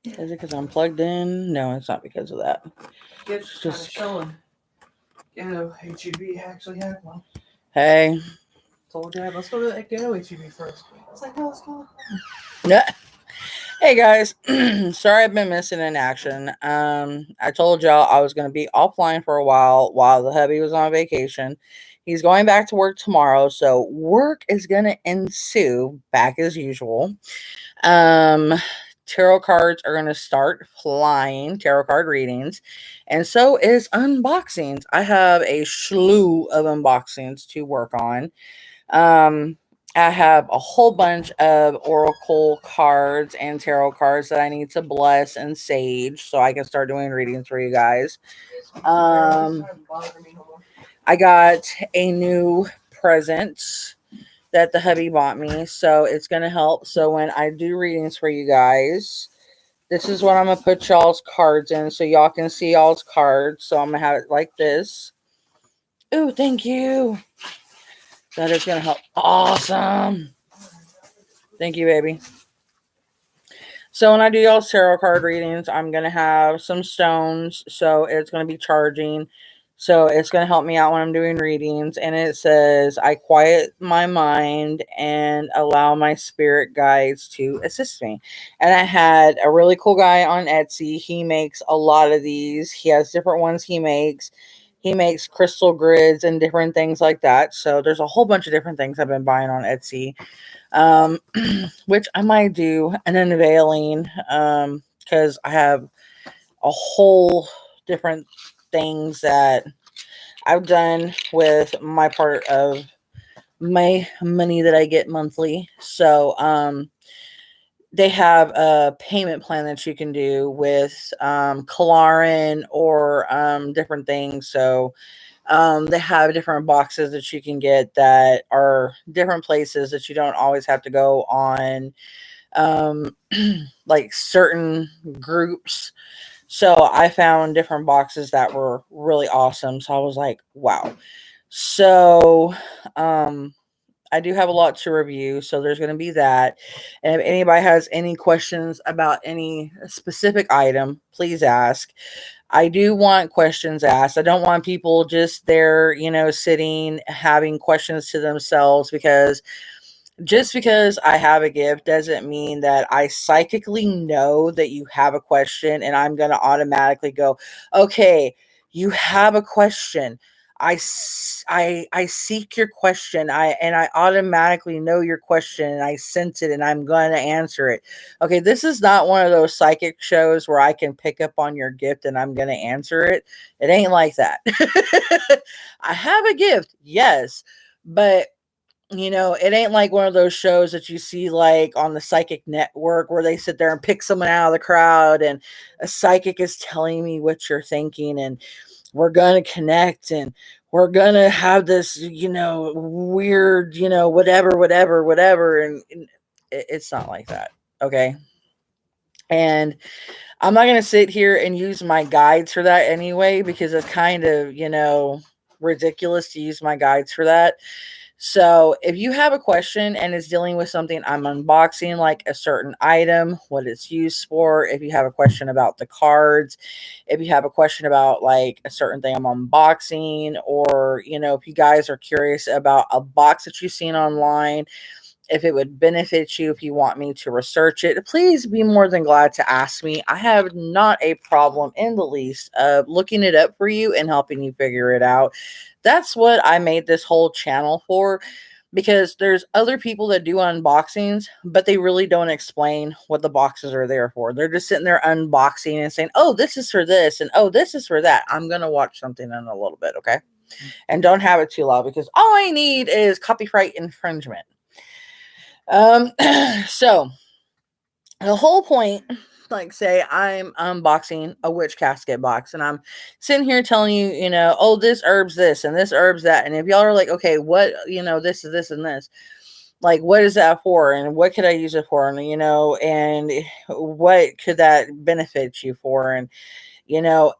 Is it because I'm plugged in? No, it's not because of that. It's just showing. Ghetto HEB actually had one. Hey. Told Dad, let's go to the Ghetto HEB first. It's like, no, let's go. Yeah. Hey guys, sorry I've been missing in action. I told y'all I was going to be offline for a while the hubby was on vacation. He's going back to work tomorrow, so work is going to ensue back as usual. Tarot cards are going to start flying, tarot card readings, and so is unboxings. I have a slew of unboxings to work on. I have a whole bunch of oracle cards and tarot cards that I need to bless and sage so I can start doing readings for you guys. I got a new present that the hubby bought me, so it's going to help. So when I do readings for you guys, this is what I'm going to put y'all's cards in so y'all can see y'all's cards. So I'm going to have it like this. Ooh, thank you. That is going to help. Awesome. Thank you, baby. So when I do y'all's tarot card readings, I'm going to have some stones. So it's going to be charging. So it's going to help me out when I'm doing readings. And it says, I quiet my mind and allow my spirit guides to assist me. And I had a really cool guy on Etsy. He makes a lot of these. He has different ones he makes. He makes crystal grids and different things like that. So there's a whole bunch of different things I've been buying on Etsy. Which I might do an unveiling, because I have a whole different things that I've done with my part of my money that I get monthly. So, they have a payment plan that you can do with, Kalarin or, different things. So, they have different boxes that you can get that are different places that you don't always have to go on, like certain groups. So I found different boxes that were really awesome. So I was like, wow. So, I do have a lot to review, so there's going to be that. And if anybody has any questions about any specific item, please ask. I do want questions asked. I don't want people just there, sitting, having questions to themselves, because just because I have a gift doesn't mean that I psychically know that you have a question and I'm going to automatically go, okay, you have a question. I seek your question. I automatically know your question and I sense it and I'm going to answer it. Okay, this is not one of those psychic shows where I can pick up on your gift and I'm going to answer it. It ain't like that. I have a gift, yes, but it ain't like one of those shows that you see like on the psychic network where they sit there and pick someone out of the crowd and a psychic is telling me what you're thinking and we're going to connect and we're going to have this, weird, whatever. And it's not like that. Okay. And I'm not going to sit here and use my guides for that anyway, because it's kind of, ridiculous to use my guides for that. So if you have a question and it's dealing with something I'm unboxing, like a certain item, what it's used for, if you have a question about the cards, if you have a question about like a certain thing I'm unboxing, or, if you guys are curious about a box that you've seen online, if it would benefit you, if you want me to research it, please be more than glad to ask me. I have not a problem in the least of looking it up for you and helping you figure it out. That's what I made this whole channel for, because there's other people that do unboxings, but they really don't explain what the boxes are there for. They're just sitting there unboxing and saying, oh, this is for this, and oh, this is for that. I'm going to watch something in a little bit, okay? And don't have it too loud, because all I need is copyright infringement. So the whole point, like say I'm unboxing a witch casket box and I'm sitting here telling you, oh, this herb's this and this herb's that. And if y'all are like, okay, what, this is this and this, like, what is that for? And what could I use it for? And, and what could that benefit you for? And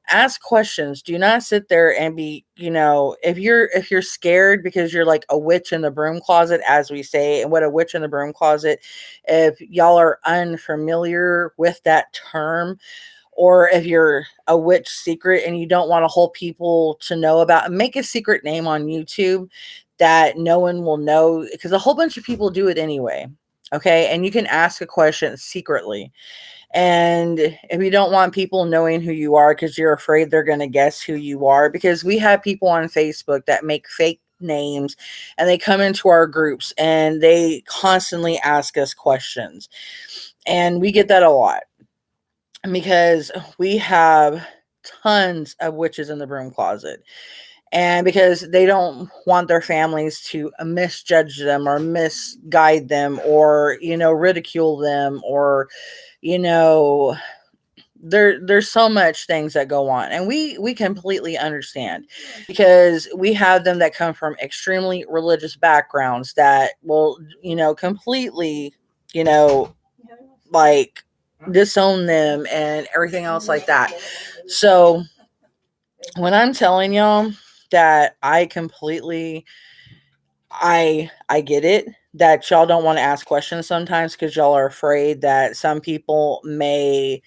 Ask questions. Do not sit there and be, if you're scared because you're like a witch in the broom closet, as we say. And what a witch in the broom closet, if y'all are unfamiliar with that term, or if you're a witch secret and you don't want a whole people to know about, make a secret name on YouTube that no one will know, because a whole bunch of people do it anyway. Okay. And you can ask a question secretly. And if you don't want people knowing who you are because you're afraid they're going to guess who you are, because we have people on Facebook that make fake names and they come into our groups and they constantly ask us questions. And we get that a lot because we have tons of witches in the broom closet. And because they don't want their families to misjudge them or misguide them or, ridicule them, or, there's so much things that go on, and we completely understand, because we have them that come from extremely religious backgrounds that will, completely, like disown them and everything else like that. So when I'm telling y'all that I get it, that y'all don't want to ask questions sometimes because y'all are afraid that some people may,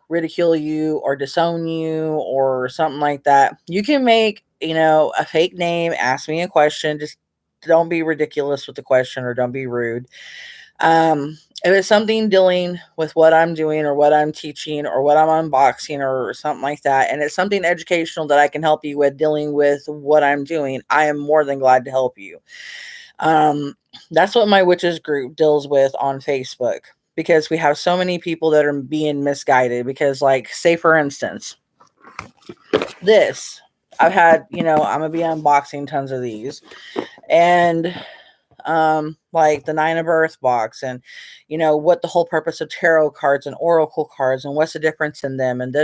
ridicule you or disown you or something like that. You can make, a fake name, ask me a question. Just don't be ridiculous with the question, or don't be rude. If it's something dealing with what I'm doing or what I'm teaching or what I'm unboxing or something like that, and it's something educational that I can help you with dealing with what I'm doing, I am more than glad to help you. That's what my witches group deals with on Facebook, because we have so many people that are being misguided. Because, like, say for instance, this, I've had, I'm gonna be unboxing tons of these, and like the 9 of Earth box, and what the whole purpose of tarot cards and oracle cards and what's the difference in them, and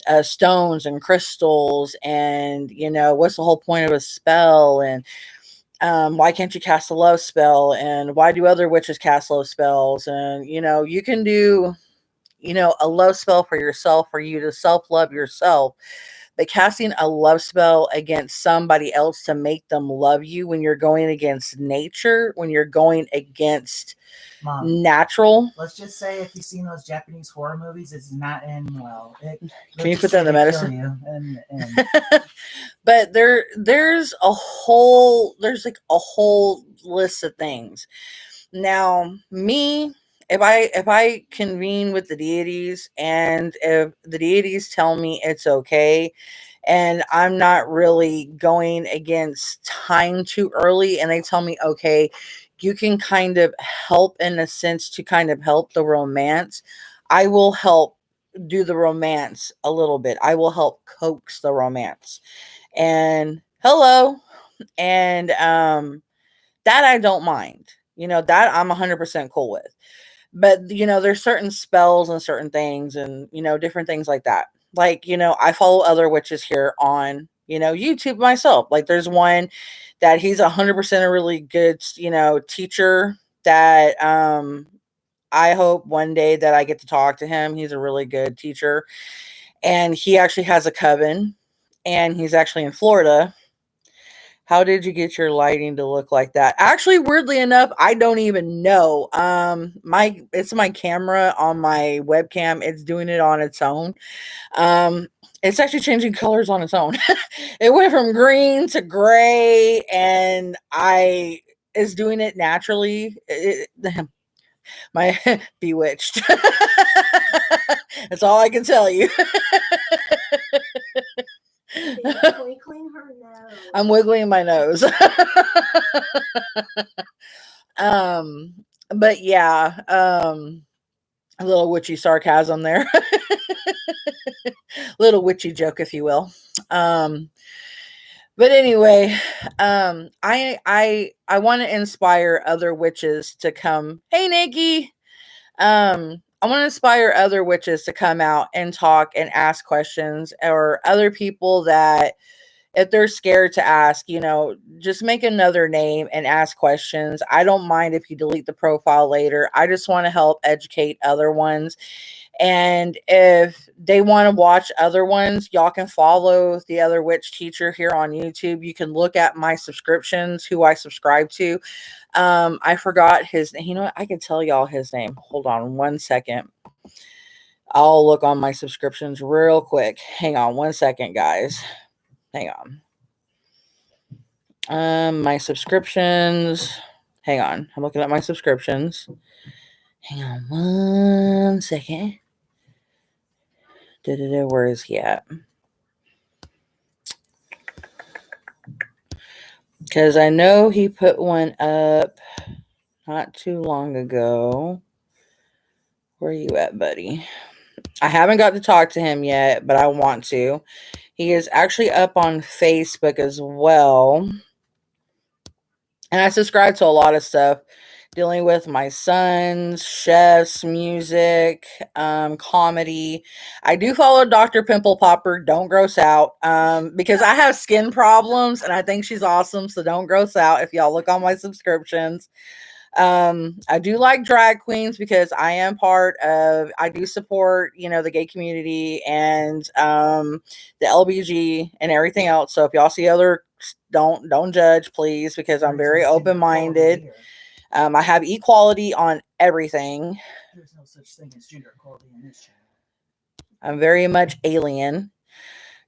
and stones and crystals, and what's the whole point of a spell, and why can't you cast a love spell, and why do other witches cast love spells, and you can do a love spell for yourself, for you to self-love yourself. But casting a love spell against somebody else to make them love you, when you're going against nature, when you're going against natural. Let's just say, if you've seen those Japanese horror movies, it's not end well. Can you put that in the medicine? But there's like a whole list of things. Now, me, if I convene with the deities, and if the deities tell me it's okay, and I'm not really going against time too early, and they tell me, okay, you can kind of help in a sense to kind of help the romance, I will help do the romance a little bit. I will help coax the romance. And hello. And that I don't mind. That I'm 100% cool with. But, there's certain spells and certain things and, different things like that. Like, I follow other witches here on, YouTube myself. Like, there's one that he's 100% a really good, teacher that I hope one day that I get to talk to him. He's a really good teacher. And he actually has a coven. And he's actually in Florida. How did you get your lighting to look like that? Actually, weirdly enough, I don't even know. It's my camera on my webcam. It's doing it on its own. It's actually changing colors on its own. It went from green to gray, and it's doing it naturally. My bewitched. That's all I can tell you. Wiggling her nose. I'm wiggling my nose. But yeah, a little witchy sarcasm there. Little witchy joke, if you will. But anyway, I want to inspire other witches to come. Hey, Nikki. I want to inspire other witches to come out and talk and ask questions, or other people that, if they're scared to ask, just make another name and ask questions. I don't mind if you delete the profile later. I just want to help educate other ones. And if they want to watch other ones, y'all can follow the other witch teacher here on YouTube. You can look at my subscriptions, who I subscribe to. I forgot his name. You know what? I can tell y'all his name. Hold on one second. I'll look on my subscriptions real quick. Hang on one second, guys. Hang on. My subscriptions. Hang on. I'm looking at my subscriptions. Hang on one second. Where is he at? Because I know he put one up not too long ago. Where are you at, buddy? I haven't got to talk to him yet, but I want to. He is actually up on Facebook as well. And I subscribe to a lot of stuff dealing with my sons, chefs, music, comedy. I do follow Dr. Pimple Popper. Don't gross out. Because I have skin problems and I think she's awesome. So don't gross out if y'all look on my subscriptions. I do like drag queens because I do support, the gay community and the LBG and everything else. So if y'all see other, don't judge, please, because I'm very open-minded. I have equality on everything. There's no such thing as gender equality in this channel. I'm very much alien.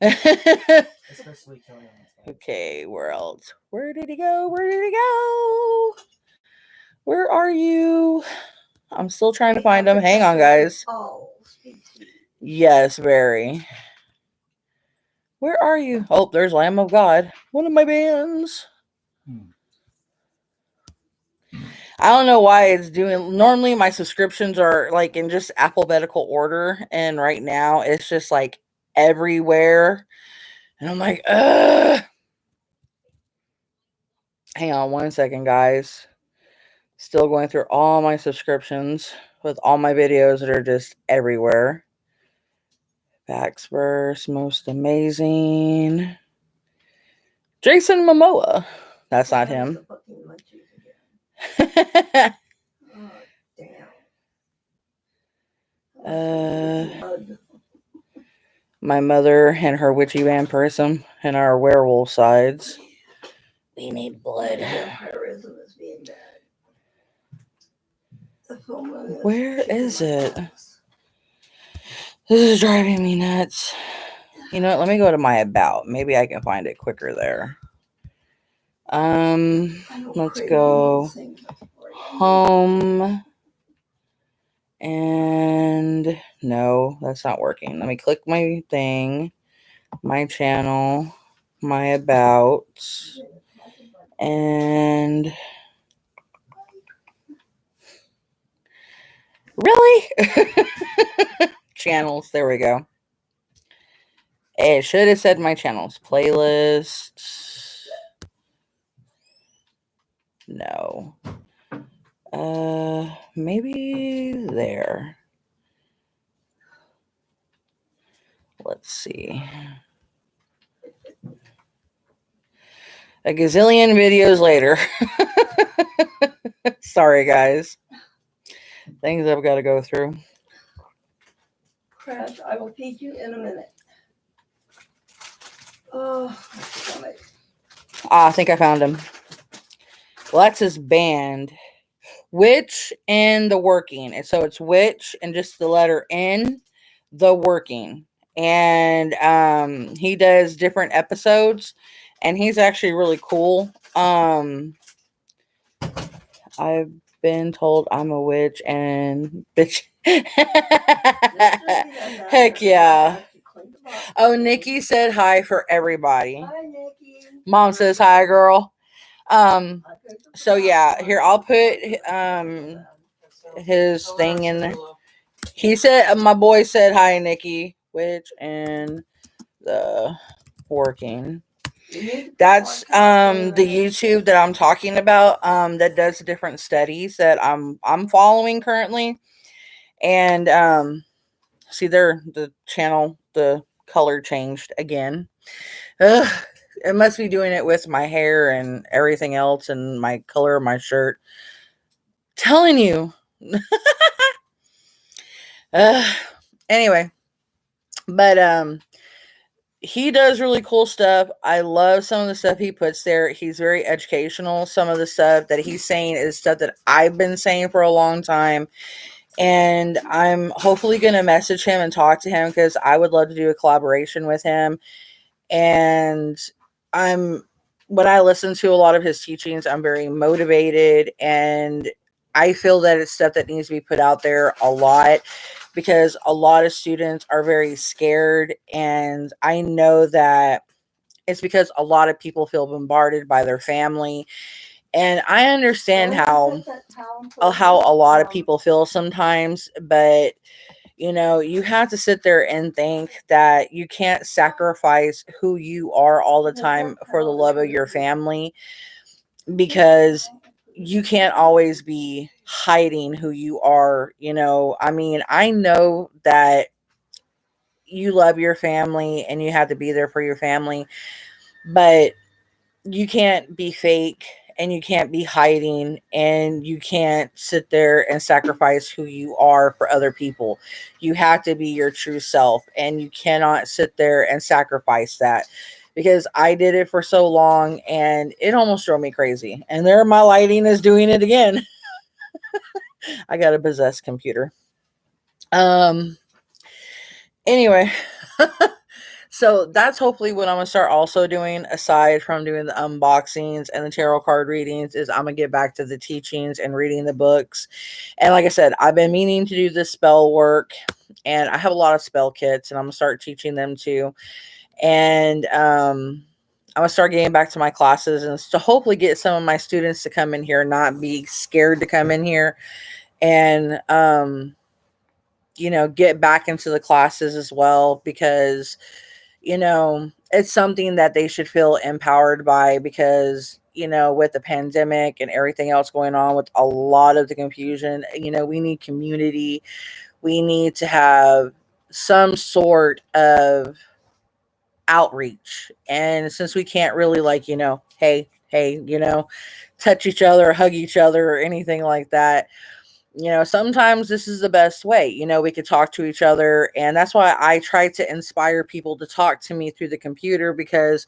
Especially Kelly. Okay, where else? Where did he go? Where are you? I'm still trying to find him. Hang on, guys. Oh, Yes, very. Where are you? Oh, there's Lamb of God. One of my bands. I don't know why it's doing. Normally, my subscriptions are like in just alphabetical order, and right now it's just like everywhere. And I'm like, ugh. Hang on one second, guys. Still going through all my subscriptions with all my videos that are just everywhere. Baxverse, most amazing. Jason Momoa. That's not him. My mother and her witchy vampirism and our werewolf sides. We need blood. Where is it? This is driving me nuts. You know what? Let me go to my about. Maybe I can find it quicker there. Let's go home. And no, that's not working. Let me click my thing, my channel, my about, and really? Channels. There we go. It should have said my channels. Playlists. No. Maybe there. Let's see. A gazillion videos later. Sorry, guys. Things I've got to go through. Crash, I will feed you in a minute. Oh, my stomach. I think I found him. Well, that's his band. Witch and the Working. And so it's Witch and just the letter N, the Working. And he does different episodes. And he's actually really cool. I've been told I'm a witch and bitch. Heck yeah. Oh, Nikki said hi for everybody. Hi, Nikki. Mom says hi, girl. So yeah, here I'll put his thing in there. He said, my boy said hi, Nikki, witch and the Working. That's the YouTube that I'm talking about, that does different studies that I'm following currently. And see there, the channel, the color changed again. Ugh, it must be doing it with my hair and everything else and my color of my shirt. Telling you. Anyway, but he does really cool stuff. I love some of the stuff he puts there. He's very educational. Some of the stuff that he's saying is stuff that I've been saying for a long time. And I'm hopefully going to message him and talk to him because I would love to do a collaboration with him. And when I listen to a lot of his teachings, I'm very motivated, and I feel that it's stuff that needs to be put out there a lot because a lot of students are very scared, and I know that it's because a lot of people feel bombarded by their family, and I understand how a lot of people feel sometimes, but you have to sit there and think that you can't sacrifice who you are all the time for the love of your family, because you can't always be hiding who you are. I mean, I know that you love your family and you have to be there for your family, but you can't be fake, and you can't be hiding, and you can't sit there and sacrifice who you are for other people. You have to be your true self, and you cannot sit there and sacrifice that, because I did it for so long and it almost drove me crazy. And there my lighting is doing it again. I got a possessed computer. Anyway, so that's hopefully what I'm going to start also doing, aside from doing the unboxings and the tarot card readings, is I'm going to get back to the teachings and reading the books. And like I said, I've been meaning to do this spell work, and I have a lot of spell kits, and I'm going to start teaching them too. And I'm going to start getting back to my classes, and to hopefully get some of my students to come in here, not be scared to come in here, and get back into the classes as well, because it's something that they should feel empowered by, because with the pandemic and everything else going on, with a lot of the confusion, we need community. We need to have some sort of outreach. And since we can't really hey, touch each other, hug each other, or anything like that, sometimes this is the best way. We could talk to each other. And that's why I try to inspire people to talk to me through the computer, because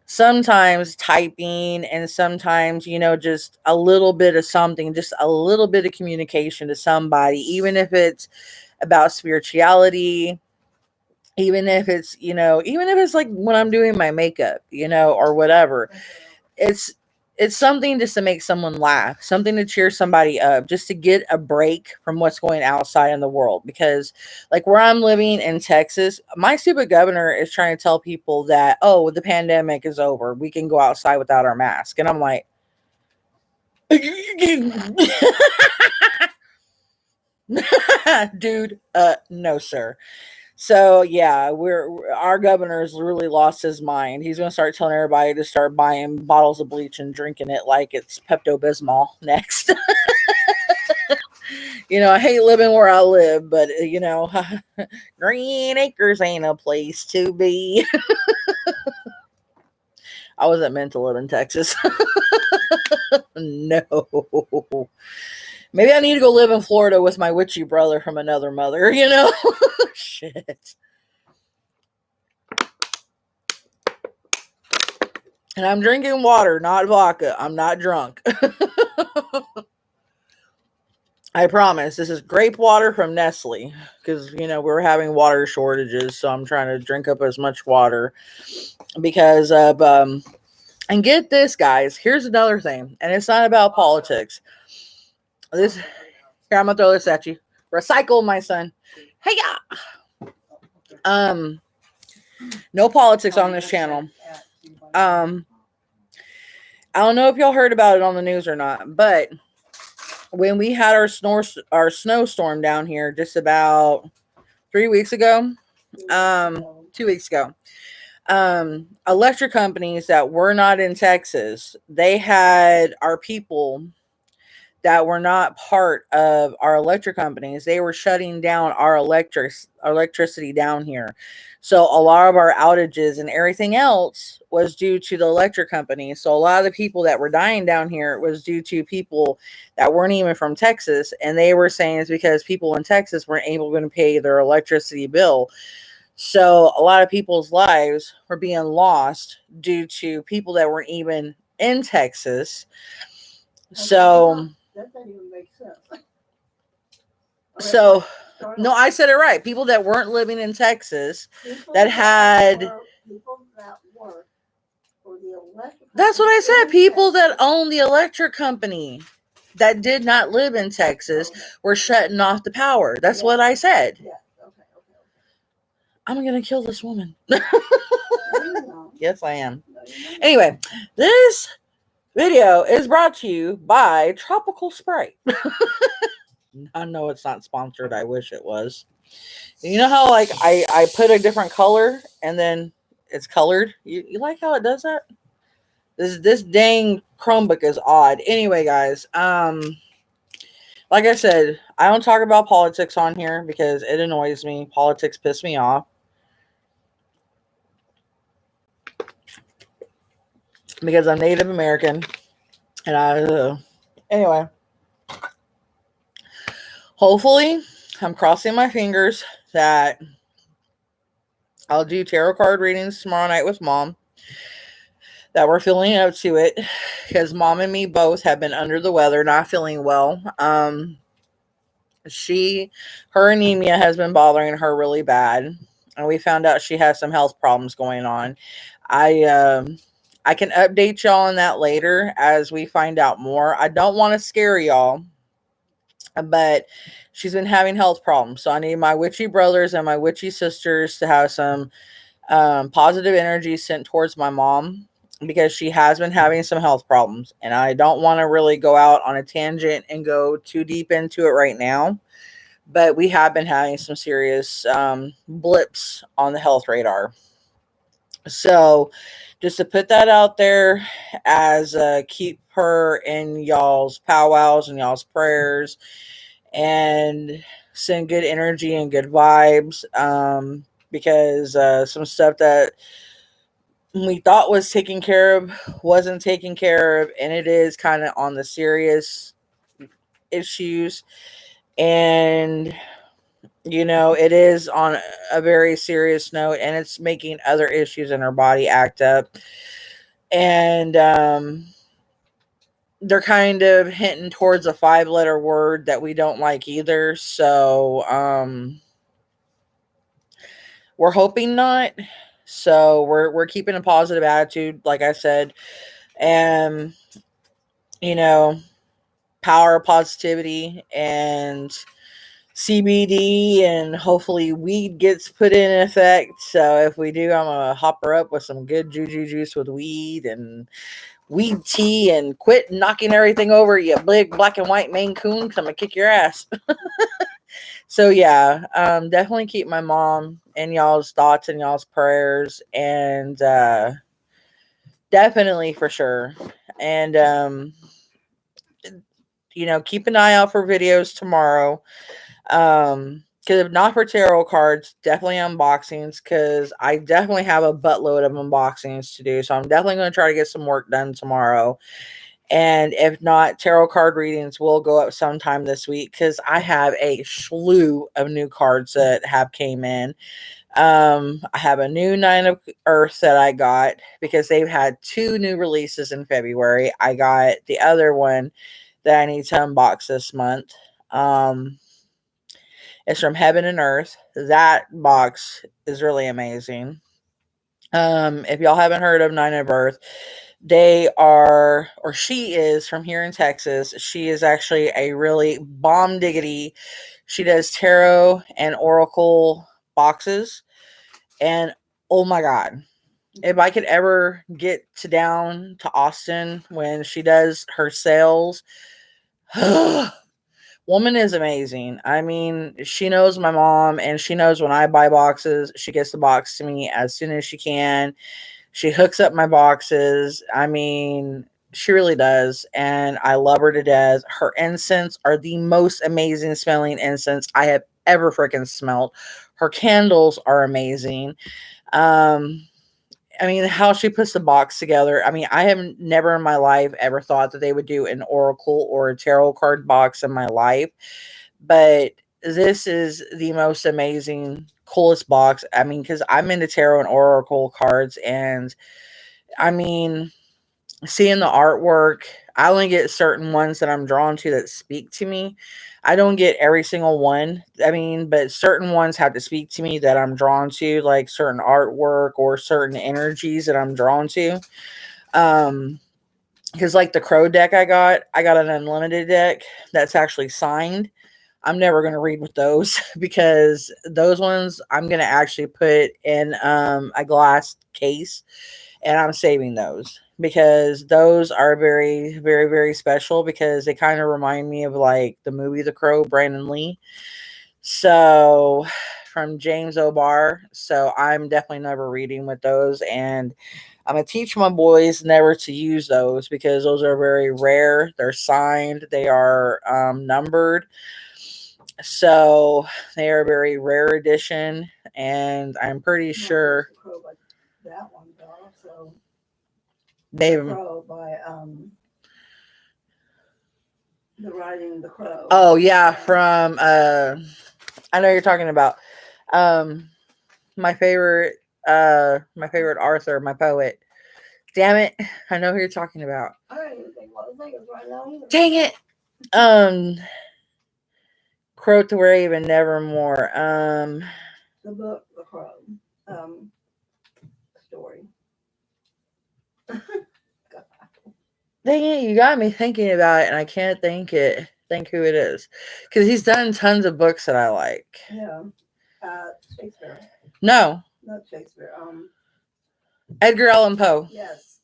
sometimes typing, and sometimes, just a little bit of something, just a little bit of communication to somebody, even if it's about spirituality, even if it's, like when I'm doing my makeup, or whatever. It's something just to make someone laugh, something to cheer somebody up, just to get a break from what's going outside in the world. Because like where I'm living in Texas, my stupid governor is trying to tell people that, oh, the pandemic is over, we can go outside without our mask. And I'm like, dude, no, sir. So yeah, our governor's really lost his mind. He's gonna start telling everybody to start buying bottles of bleach and drinking it like it's Pepto-Bismol next. I hate living where I live, but Green Acres ain't a place to be. I wasn't meant to live in Texas. No. Maybe I need to go live in Florida with my witchy brother from another mother, Shit. And I'm drinking water, not vodka. I'm not drunk. I promise. This is grape water from Nestle, because, we're having water shortages. So I'm trying to drink up as much water because of, and get this, guys. Here's another thing. And it's not about politics. Here, I'm going to throw this at you. Recycle, my son. Hey, yeah. No politics on this channel. I don't know if y'all heard about it on the news or not, but when we had our snowstorm down here just about 3 weeks ago, 2 weeks ago, electric companies that were not in Texas, they had our people that were not part of our electric companies. They were shutting down our electricity down here. So a lot of our outages and everything else was due to the electric company. So a lot of the people that were dying down here was due to people that weren't even from Texas. And they were saying it's because people in Texas weren't able to pay their electricity bill. So a lot of people's lives were being lost due to people that weren't even in Texas. So That doesn't even make sense. So, Start no, over. I said it right. People that weren't living in Texas People that had. people that work for the electric. That's what I company said. in People that Texas. own the electric company that did not live in Texas were shutting off the power. That's what I said. Yeah. Okay. I'm going to kill this woman. No, you're not. Yes, I am. No, you're not. Anyway, this video is brought to you by Tropical Sprite. I know it's not sponsored. I wish it was. You know how like I put a different color and then it's colored? You like how it does that? This dang Chromebook is odd. Anyway, guys, like I said, I don't talk about politics on here because it annoys me. Politics piss me off. Because I'm Native American and anyway. Hopefully, I'm crossing my fingers that I'll do tarot card readings tomorrow night with Mom. That we're feeling up to it because Mom and me both have been under the weather, not feeling well. Her anemia has been bothering her really bad, and we found out she has some health problems going on. I can update y'all on that later as we find out more. I don't want to scare y'all, but she's been having health problems, so I need my witchy brothers and my witchy sisters to have some positive energy sent towards my mom because she has been having some health problems, and I don't want to really go out on a tangent and go too deep into it right now, but we have been having some serious blips on the health radar. So just to put that out there as keep her in y'all's powwows and y'all's prayers and send good energy and good vibes because some stuff that we thought was taken care of wasn't taken care of, and it is kind of on the serious issues, and it is on a very serious note, and it's making other issues in her body act up, and they're kind of hinting towards a 5-letter word that we don't like either, so we're hoping not. So we're keeping a positive attitude, like I said, and power of positivity and CBD, and hopefully weed gets put in effect. So if we do, I'm gonna hop her up with some good juju juice with weed and weed tea, and quit knocking everything over, you big black and white Maine Coon, because I'm gonna kick your ass. So yeah, definitely keep my mom in y'all's thoughts and y'all's prayers, and definitely for sure. And keep an eye out for videos tomorrow. Because if not for tarot cards, definitely unboxings, because I definitely have a buttload of unboxings to do. So I'm definitely going to try to get some work done tomorrow. And if not, tarot card readings will go up sometime this week because I have a slew of new cards that have came in. I have a new Nine of Earth that I got because they've had 2 new releases in February. I got the other one that I need to unbox this month. It's from Heaven and Earth. That box is really amazing. If y'all haven't heard of Nine of Earth, she is from here in Texas. She is actually a really bomb diggity. She does tarot and oracle boxes. And oh my God, if I could ever get down to Austin when she does her sales, woman is amazing. I mean, she knows my mom, and she knows when I buy boxes, she gets the box to me as soon as she can. She hooks up my boxes. I mean, She really does. And I love her to death. Her incense are the most amazing smelling incense I have ever freaking smelled. Her candles are amazing. Um, I mean, how she puts the box together. I mean, I have never in my life ever thought that they would do an oracle or a tarot card box in my life. But this is the most amazing, coolest box. I mean, because I'm into tarot and oracle cards. And I mean, seeing the artwork, I only get certain ones that I'm drawn to that speak to me. I don't get every single one. I mean, but certain ones have to speak to me that I'm drawn to, like certain artwork or certain energies that I'm drawn to. Um, because like the crow deck I got an unlimited deck that's actually signed. I'm never going to read with those because those ones I'm going to actually put in a glass case, and I'm saving those because those are very, very, very special because they kind of remind me of like the movie The Crow, Brandon Lee. So from James O'Barr. So I'm definitely never reading with those, and I'm gonna teach my boys never to use those because those are very rare. They're signed, they are numbered, so they are very rare edition, and I'm pretty sure The Crow by that one, but also they've. The Crow by the writing The Crow. Oh yeah, from I know you're talking about my favorite Arthur, my poet. Damn it, I know who you're talking about. I don't even think what the thing is right now either. Dang it. Crow to Raven, Nevermore. The book The Crow story. Dang it, you got me thinking about it, and I can't think who it is, because he's done tons of books that I like. Yeah. Shakespeare. No, Not Shakespeare. Edgar Allan Poe. Yes.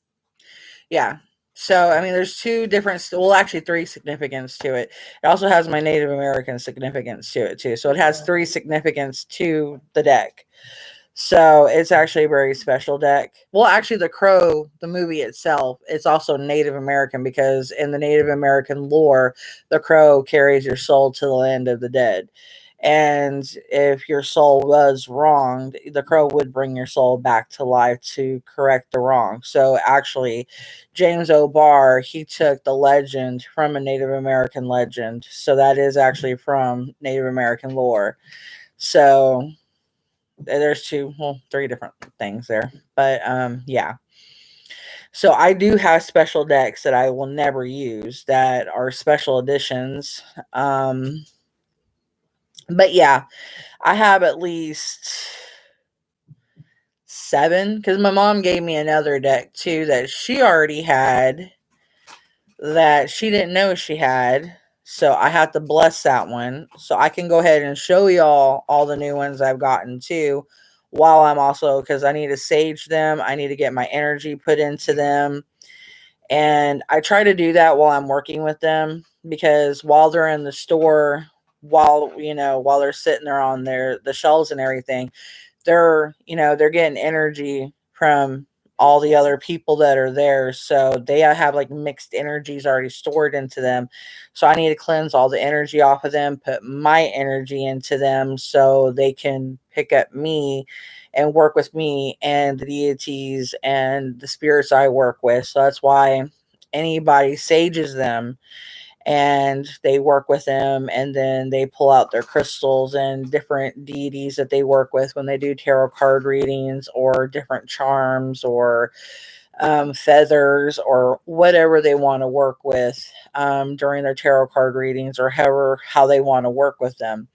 Yeah. So I mean, there's two different, well, actually three significance to it. It also has my Native American significance to it too. So it has three significance to the deck. So it's actually a very special deck. Well, actually, the Crow, the movie itself, it's also Native American because in the Native American lore, the Crow carries your soul to the land of the dead. And if your soul was wronged, the Crow would bring your soul back to life to correct the wrong. So actually, James O'Barr, he took the legend from a Native American legend. So that is actually from Native American lore. So there's three different things there, but yeah. So I do have special decks that I will never use that are special editions. But yeah, I have at least 7 because my mom gave me another deck too that she already had that she didn't know she had. So I have to bless that one. So I can go ahead and show y'all all the new ones I've gotten too, while I'm also, because I need to sage them. I need to get my energy put into them. And I try to do that while I'm working with them because while they're in the store, while they're sitting there on the shelves and everything, they're getting energy from all the other people that are there. So they have like mixed energies already stored into them. So I need to cleanse all the energy off of them, put my energy into them so they can pick up me and work with me and the deities and the spirits I work with. So that's why anybody sages them and they work with them, and then they pull out their crystals and different deities that they work with when they do tarot card readings or different charms or feathers or whatever they want to work with during their tarot card readings, or how they want to work with them.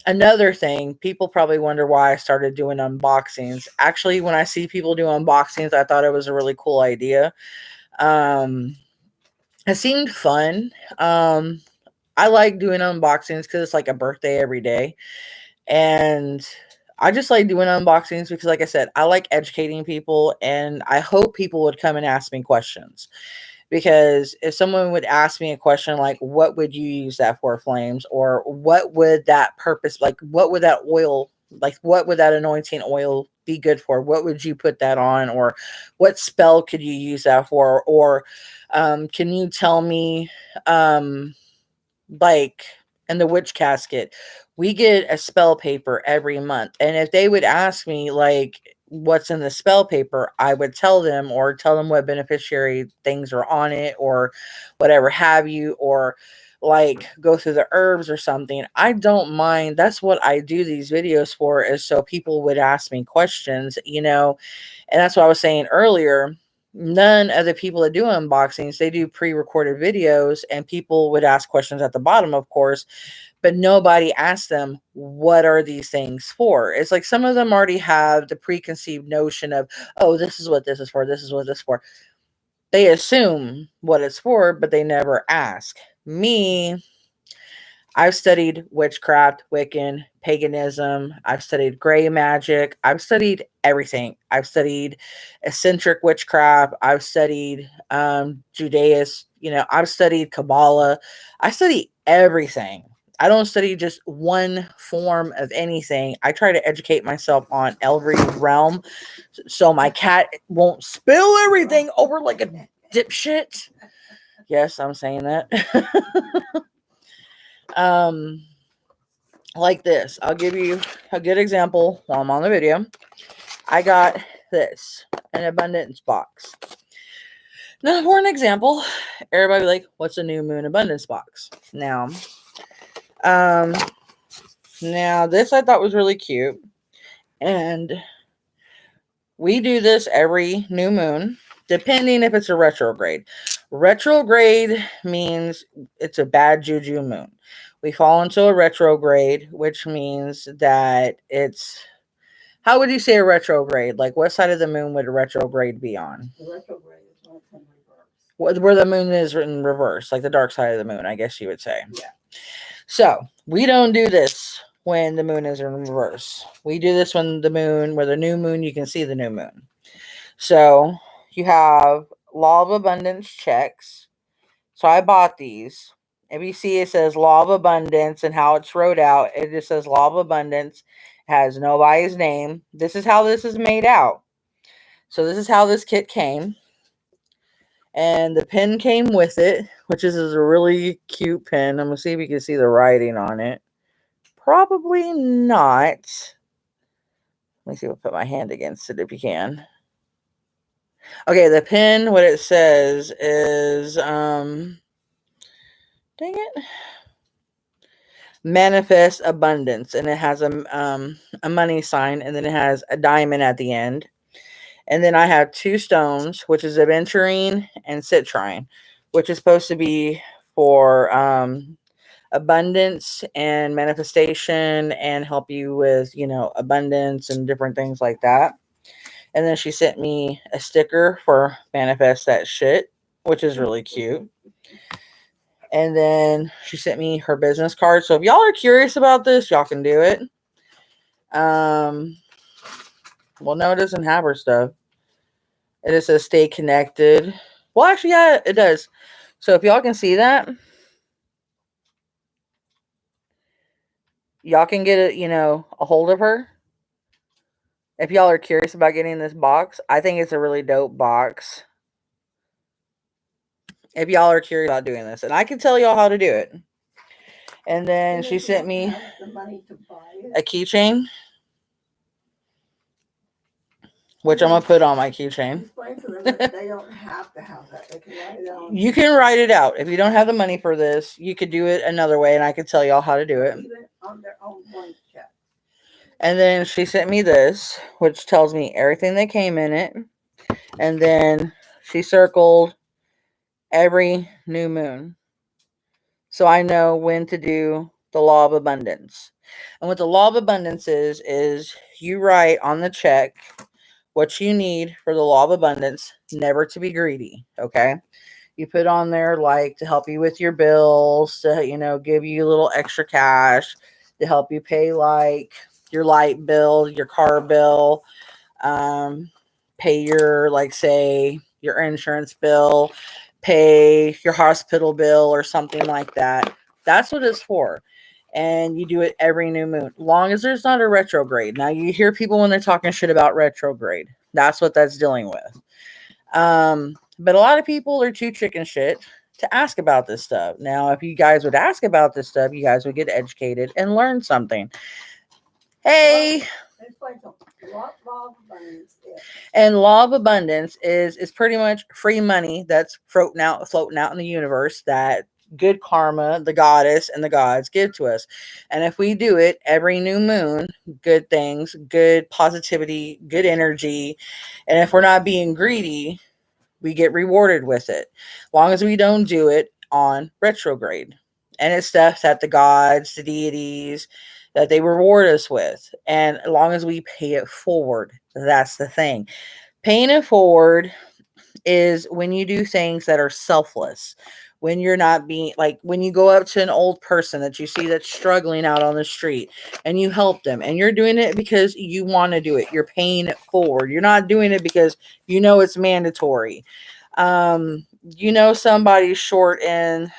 Another thing, people probably wonder why I started doing unboxings. Actually, when I see people do unboxings, I thought it was a really cool idea. It seemed fun. I like doing unboxings because it's like a birthday every day. And I just like doing unboxings because, like I said, I like educating people, and I hope people would come and ask me questions. Because if someone would ask me a question like, what would you use that for, Flames? Or what would that purpose, like, what would that oil Like, what would that anointing oil be good for? What would you put that on? Or what spell could you use that for? Or can you tell me, like, in the witch casket, we get a spell paper every month. And if they would ask me, like, what's in the spell paper, I would tell them, or tell them what beneficiary things are on it, or whatever have you, or like go through the herbs or something. I don't mind. That's what I do these videos for, is so people would ask me questions, you know. And that's what I was saying earlier. None of the people that do unboxings, they do pre-recorded videos, and people would ask questions at the bottom, of course, but nobody asks them, what are these things for? It's like some of them already have the preconceived notion of, oh, this is what this is for, this is what this is for. They assume what it's for, but they never ask. Me, I've studied witchcraft, Wiccan, paganism. I've studied gray magic. I've studied everything. I've studied eccentric witchcraft. I've studied Judaism. You know, I've studied Kabbalah. I study everything. I don't study just one form of anything. I try to educate myself on every realm, so my cat won't spill everything over like a dipshit. Yes, I'm saying that. Like this. I'll give you a good example while I'm on the video. I got this, an abundance box. Now, for an example, everybody be like, what's a new moon abundance box? Now, this I thought was really cute. And we do this every new moon, depending if it's a retrograde. Retrograde means it's a bad juju moon. We fall into a retrograde, which means that it's, how would you say a retrograde? Like, what side of the moon would a retrograde be on? The retrograde is when it's in reverse. Where the moon is in reverse, like the dark side of the moon, I guess you would say. Yeah. So we don't do this when the moon is in reverse. We do this when the moon, where the new moon, you can see the new moon. So you have Law of Abundance checks. So I bought these. If you see, it says Law of Abundance and how it's wrote out. It just says Law of Abundance. It has nobody's name. This is how this is made out. So this is how this kit came. And the pen came with it, which is a really cute pen. I'm going to see if you can see the writing on it. Probably not. Let me see if I'll put my hand against it if you can. Okay, the pen, what it says is, dang it, manifest abundance, and it has a money sign, and then it has a diamond at the end. And then I have two stones, which is aventurine and citrine, which is supposed to be for abundance and manifestation, and help you with, you know, abundance and different things like that. And then she sent me a sticker for manifest that shit, which is really cute. And then she sent me her business card. So if y'all are curious about this, y'all can do it. Well, no, it doesn't have her stuff. It just says stay connected. Well, actually, yeah, it does. So if y'all can see that, y'all can get a hold of her. If y'all are curious about getting this box, I think it's a really dope box. If y'all are curious about doing this, and I can tell y'all how to do it. And then And she if you sent don't me have the money to buy it, a keychain, which I'm going to put on my keychain. explain to them that they don't have to have that. They can write it out. You can write it out. If you don't have the money for this, you could do it another way, and I could tell y'all how to do it. Even on their own blank check. And then she sent me this, which tells me everything that came in it. And then she circled every new moon, so I know when to do the Law of Abundance. And what the Law of Abundance is you write on the check what you need for the Law of Abundance, never to be greedy, okay? You put on there, like, to help you with your bills, to, give you a little extra cash, to help you pay, like, your light bill, your car bill, pay your, like, say, your insurance bill, pay your hospital bill or something like that. That's what it's for. and you do it every new moon, long as there's not a retrograde. Now you hear people when they're talking shit about retrograde. That's what that's dealing with. But a lot of people are too chicken shit to ask about this stuff. Now, if you guys would ask about this stuff, you guys would get educated and learn something. Hey. Explain something. What law of abundance is? And law of abundance is pretty much free money that's floating out in the universe that good karma, the goddess and the gods give to us. And if we do it every new moon, good things, good positivity, good energy, and if we're not being greedy, we get rewarded with it. Long as we don't do it on retrograde. And it's stuff that the gods, the deities, that they reward us with. And as long as we pay it forward, that's the thing. Paying it forward is when you do things that are selfless. When you're not being, like, when you go up to an old person that you see that's struggling out on the street and you help them, and you're doing it because you want to do it. You're paying it forward. You're not doing it because you know it's mandatory. You know somebody's short in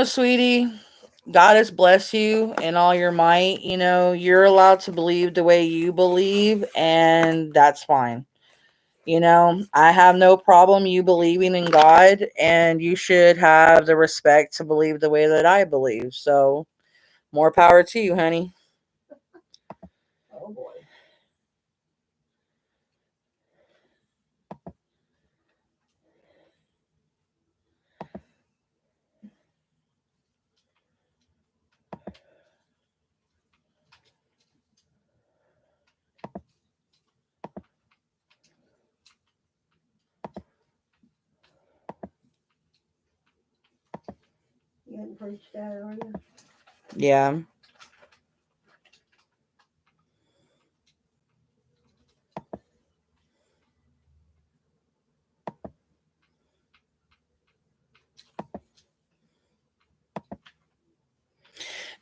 sweetie, God has blessed you in all your might. You're allowed to believe the way you believe, and that's fine. I have no problem you believing in God, and you should have the respect to believe the way that I believe. So, more power to you, honey. Oh boy. You hadn't preached that, are you? Yeah.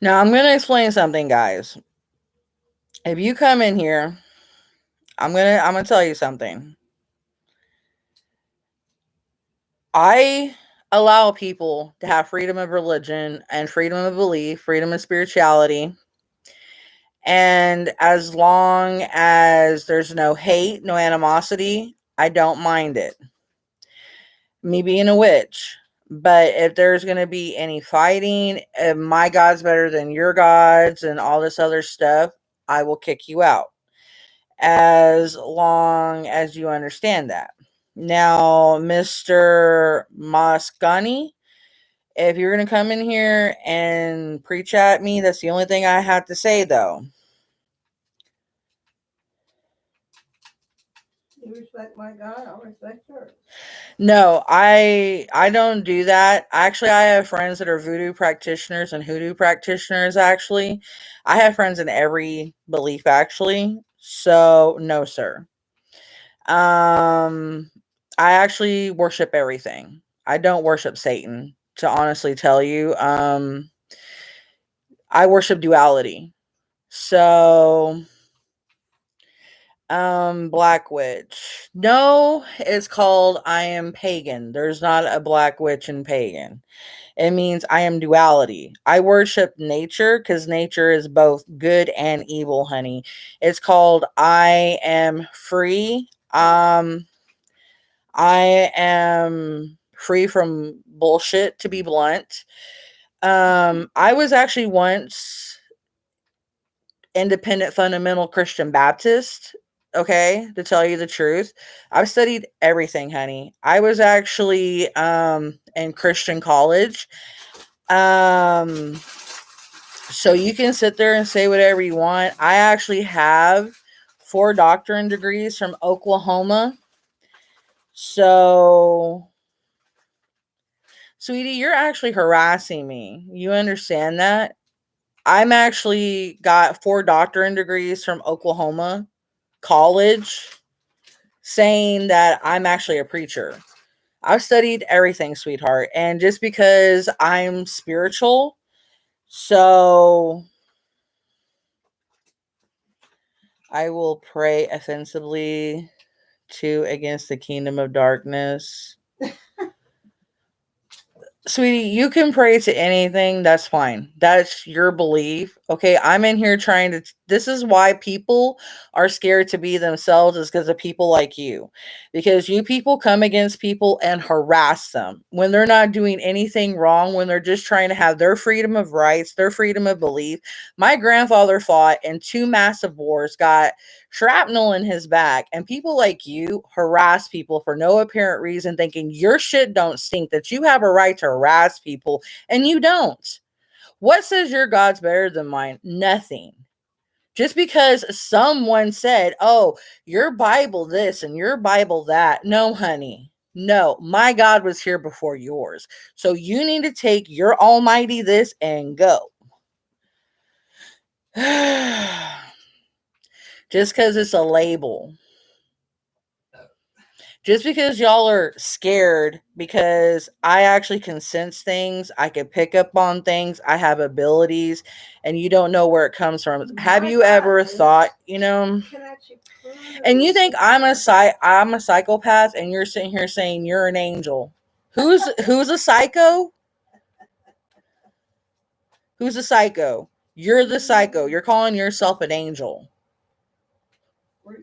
Now, I'm going to explain something, guys. If you come in here, I'm going to tell you something. I allow people to have freedom of religion and freedom of belief, freedom of spirituality. And as long as there's no hate, no animosity, I don't mind it. Me being a witch. But if there's going to be any fighting, if my God's better than your God's and all this other stuff, I will kick you out. As long as you understand that. Now, Mr. Moscani, if you're going to come in here and preach at me, that's the only thing I have to say, though. You respect my God, I'll respect yours. No, I don't do that. Actually, I have friends that are voodoo practitioners and hoodoo practitioners, actually. I have friends in every belief, actually. So, no, sir. I actually worship everything. I don't worship Satan, to honestly tell you. I worship duality. So, Black Witch. No, it's called I am pagan. There's not a Black Witch and pagan. It means I am duality. I worship nature because nature is both good and evil, honey. It's called I am free. I am free from bullshit, to be blunt. I was actually once independent fundamental Christian Baptist. Okay, to tell you the truth, I've studied everything, honey. I was actually in Christian college. So you can sit there and say whatever you want. I actually have 4 doctorate degrees from Oklahoma. So, sweetie, you're actually harassing me. You understand that? I'm actually got 4 doctorate degrees from Oklahoma college, saying that I'm actually a preacher. I've studied everything, sweetheart. And just because I'm spiritual, so I will pray offensively to against the kingdom of darkness. Sweetie, you can pray to anything. That's fine. That's your belief. Okay. I'm in here trying to. This is why people are scared to be themselves, is because of people like you. Because you people come against people and harass them when they're not doing anything wrong, when they're just trying to have their freedom of rights, their freedom of belief. My grandfather fought in 2 massive wars, got shrapnel in his back, and people like you harass people for no apparent reason, thinking your shit don't stink, that you have a right to harass people, and you don't. What says your God's better than mine? Nothing. Just because someone said, oh, your Bible this and your Bible that. No, honey. No, my God was here before yours. So you need to take your almighty this and go. Just because it's a label. Just because y'all are scared, because I actually can sense things, I can pick up on things, I have abilities, and you don't know where it comes from. Have you ever thought, and you think I'm a psychopath, and you're sitting here saying you're an angel? Who's a psycho? Who's a psycho? You're the psycho. You're calling yourself an angel.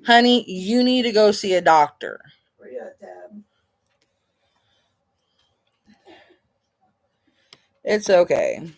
Honey, you need to go see a doctor. Where you at, Dad? It's okay.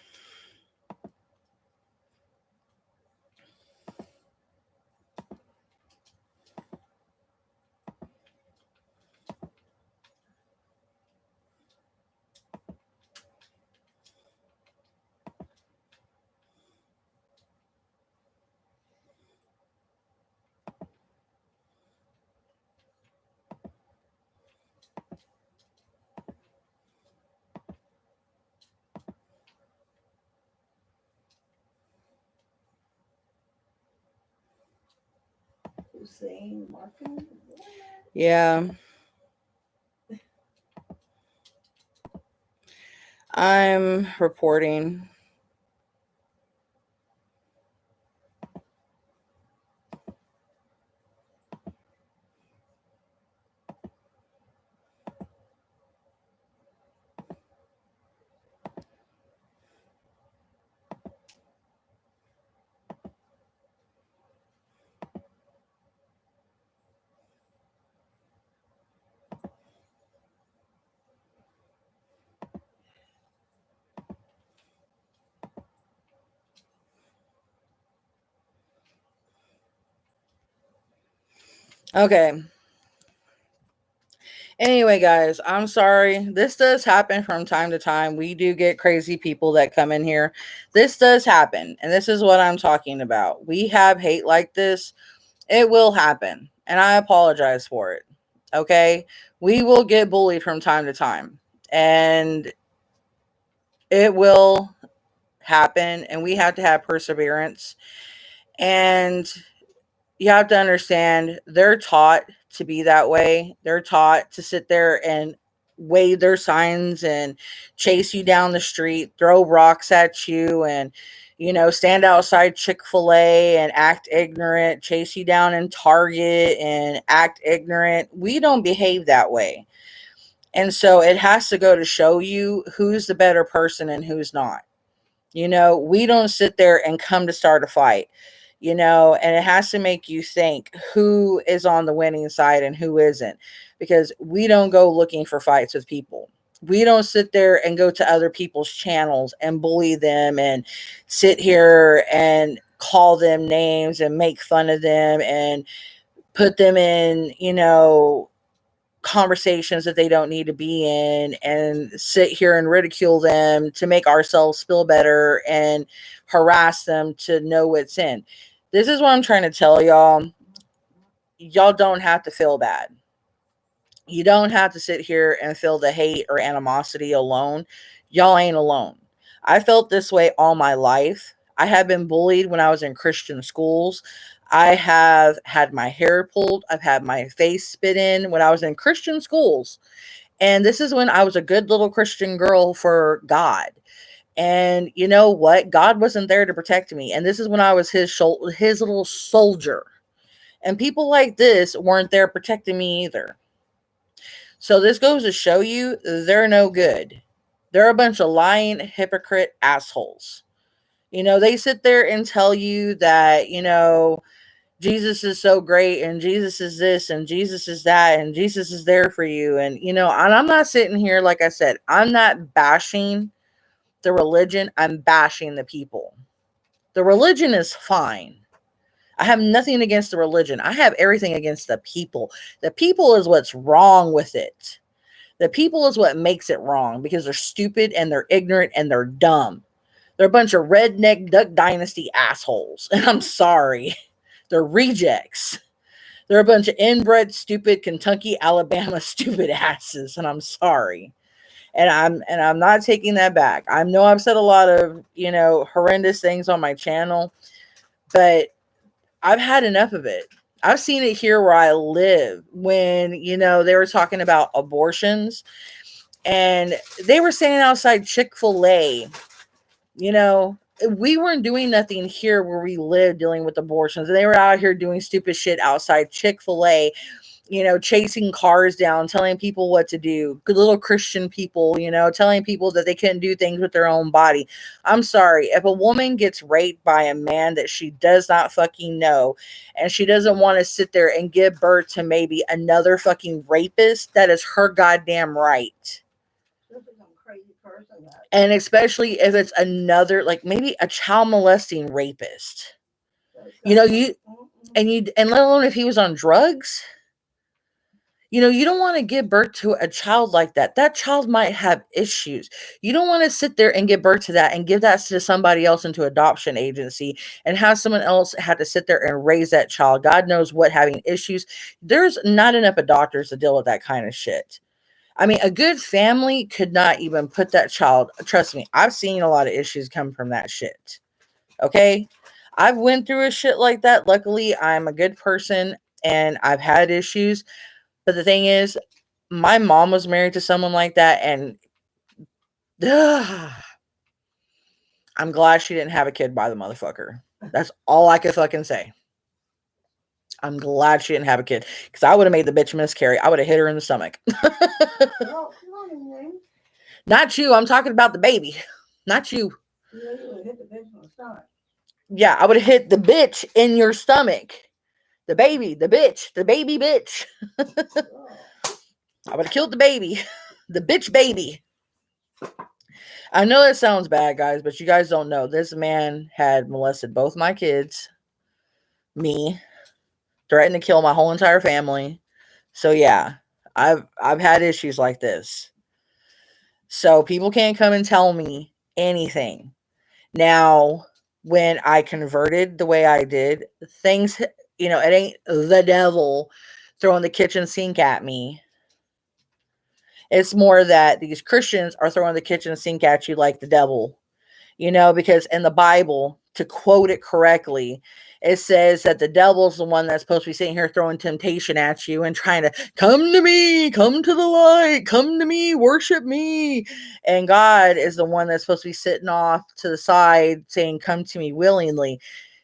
Hussein Markham? Yeah. I'm reporting. Okay. Anyway, guys, I'm sorry. This does happen from time to time. We do get crazy people that come in here. This does happen. And this is what I'm talking about. We have hate like this. It will happen. And I apologize for it. Okay. We will get bullied from time to time. And it will happen. And we have to have perseverance. And you have to understand, they're taught to be that way. They're taught to sit there and wave their signs and chase you down the street, throw rocks at you, and stand outside Chick-fil-A and act ignorant, chase you down in Target and act ignorant. We don't behave that way. And so it has to go to show you who's the better person and who's not. We don't sit there and come to start a fight. And it has to make you think who is on the winning side and who isn't, because we don't go looking for fights with people. We don't sit there and go to other people's channels and bully them and sit here and call them names and make fun of them and put them in, conversations that they don't need to be in, and sit here and ridicule them to make ourselves feel better and harass them to know what's in. This is what I'm trying to tell y'all. Y'all don't have to feel bad. You don't have to sit here and feel the hate or animosity alone. Y'all ain't alone. I felt this way all my life. I have been bullied when I was in Christian schools. I have had my hair pulled. I've had my face spit in when I was in Christian schools. And this is when I was a good little Christian girl for God. And you know what? God wasn't there to protect me. And this is when I was his little soldier. And people like this weren't there protecting me either. So this goes to show you they're no good. They're a bunch of lying, hypocrite assholes. They sit there and tell you that, Jesus is so great and Jesus is this and Jesus is that and Jesus is there for you. And, and I'm not sitting here, like I said, I'm not bashing the religion. I'm bashing the people. The religion is fine. I have nothing against the religion. I have everything against the people. The people is what's wrong with it. The people is what makes it wrong because they're stupid and they're ignorant and they're dumb. They're a bunch of redneck Duck Dynasty assholes. And I'm sorry. They're rejects. They're a bunch of inbred, stupid Kentucky, Alabama, stupid asses. And I'm sorry. And I'm not taking that back. I know I've said a lot of, horrendous things on my channel, but I've had enough of it. I've seen it here where I live when, they were talking about abortions and they were standing outside Chick-fil-A. We weren't doing nothing here where we live dealing with abortions. They were out here doing stupid shit outside Chick-fil-A, chasing cars down, telling people what to do. Good little Christian people, telling people that they couldn't do things with their own body. I'm sorry. If a woman gets raped by a man that she does not fucking know, and she doesn't want to sit there and give birth to maybe another fucking rapist, that is her goddamn right. And especially if it's another, like maybe a child molesting rapist, and let alone if he was on drugs, you don't want to give birth to a child like that. That child might have issues. You don't want to sit there and give birth to that and give that to somebody else into adoption agency and have someone else had to sit there and raise that child. God knows what, having issues. There's not enough of doctors to deal with that kind of shit. I mean, a good family could not even put that child. Trust me, I've seen a lot of issues come from that shit. Okay? I've went through a shit like that. Luckily, I'm a good person and I've had issues. But the thing is, my mom was married to someone like that, and I'm glad she didn't have a kid by the motherfucker. That's all I could fucking say. I'm glad she didn't have a kid, because I would have made the bitch miscarry. I would have hit her in the stomach. Not you. I'm talking about the baby. Not you. Yeah, I would have hit the bitch in your stomach. The baby, the bitch, the baby bitch. I would have killed the baby. The bitch baby. I know that sounds bad, guys, but you guys don't know. This man had molested both my kids, me, threatened to kill my whole entire family. So yeah, I've had issues like this. So people can't come and tell me anything. Now, when I converted the way I did, things, it ain't the devil throwing the kitchen sink at me. It's more that these Christians are throwing the kitchen sink at you like the devil, because in the Bible, to quote it correctly, it says that the devil's the one that's supposed to be sitting here throwing temptation at you and trying to come to me, come to the light, come to me, worship me. And God is the one that's supposed to be sitting off to the side saying, come to me willingly.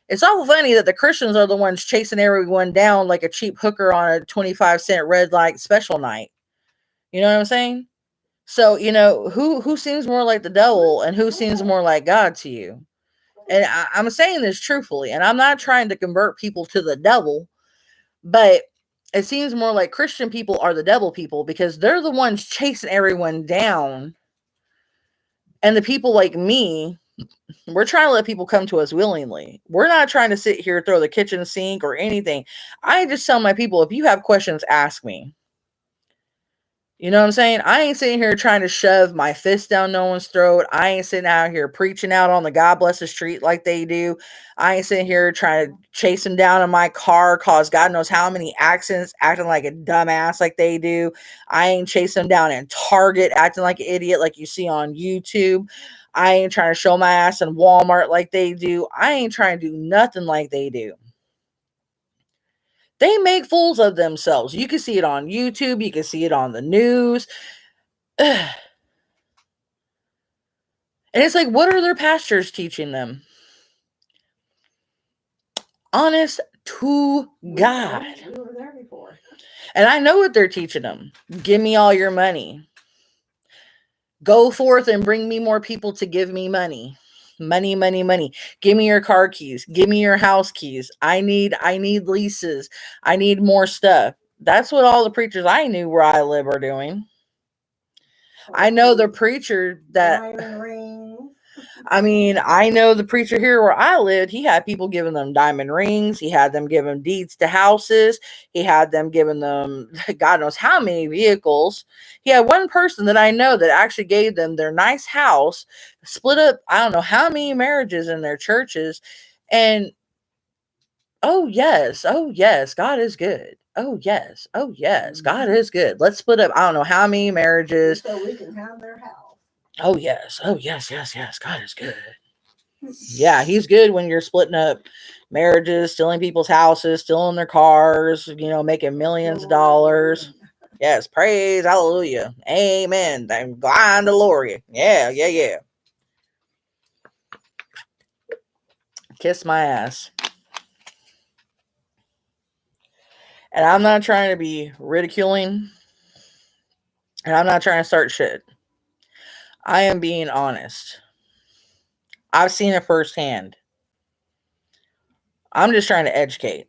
It's awful funny that the Christians are the ones chasing everyone down like a cheap hooker on a 25-cent red light special night. You know what I'm saying? So, who seems more like the devil and who seems more like God to you? And I'm saying this truthfully, and I'm not trying to convert people to the devil, but it seems more like Christian people are the devil people because they're the ones chasing everyone down. And the people like me, we're trying to let people come to us willingly. We're not trying to sit here, throw the kitchen sink or anything. I just tell my people, if you have questions, ask me. You know what I'm saying? I ain't sitting here trying to shove my fist down no one's throat. I ain't sitting out here preaching out on the God bless the street like they do. I ain't sitting here trying to chase them down in my car, cause God knows how many accidents, acting like a dumbass like they do. I ain't chasing them down in Target, acting like an idiot like you see on YouTube. I ain't trying to show my ass in Walmart like they do. I ain't trying to do nothing like they do. They make fools of themselves. You can see it on YouTube. You can see it on the news. And it's like, what are their pastors teaching them? Honest to God. We were there before. And I know what they're teaching them. Give me all your money. Go forth and bring me more people to give me money. Money, money, money. Give me your car keys. Give me your house keys. I need leases. I need more stuff. That's what all the preachers I knew where I live are doing. I know the preacher that, Diamond rings. I mean, I know the preacher here where I lived, he had people giving them diamond rings. He had them giving deeds to houses. He had them giving them God knows how many vehicles. He had one person that I know that actually gave them their nice house, split up, I don't know how many marriages in their churches. And oh yes, God is good. Oh yes, God is good. Let's split up, I don't know how many marriages. So we can have their house. Oh yes, God is good. Yeah, he's good when you're splitting up marriages, stealing people's houses, stealing their cars, making millions of dollars. Yes, praise, hallelujah, amen. I'm glad to glory. Yeah. Kiss my ass. And I'm not trying to be ridiculing, and I'm not trying to start shit. I am being honest. I've seen it firsthand. I'm just trying to educate.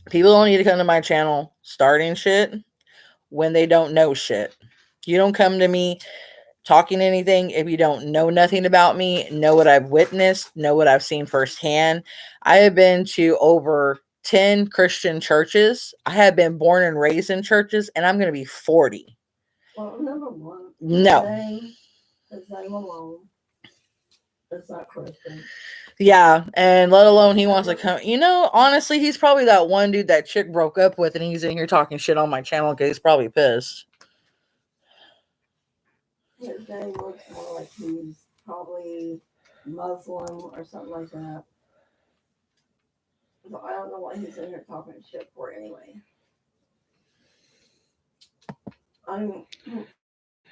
People don't need to come to my channel starting shit when they don't know shit. You don't come to me talking anything if you don't know nothing about me, know what I've witnessed, know what I've seen firsthand. I have been to over 10 Christian churches. I have been born and raised in churches, and I'm going to be 40. Well, number one. No. His name alone is not Christian. Yeah, and let alone he wants to come. Honestly, he's probably that one dude that chick broke up with, and he's in here talking shit on my channel because he's probably pissed. His name looks more like he's probably Muslim or something like that. So I don't know why he's in here talking shit for anyway.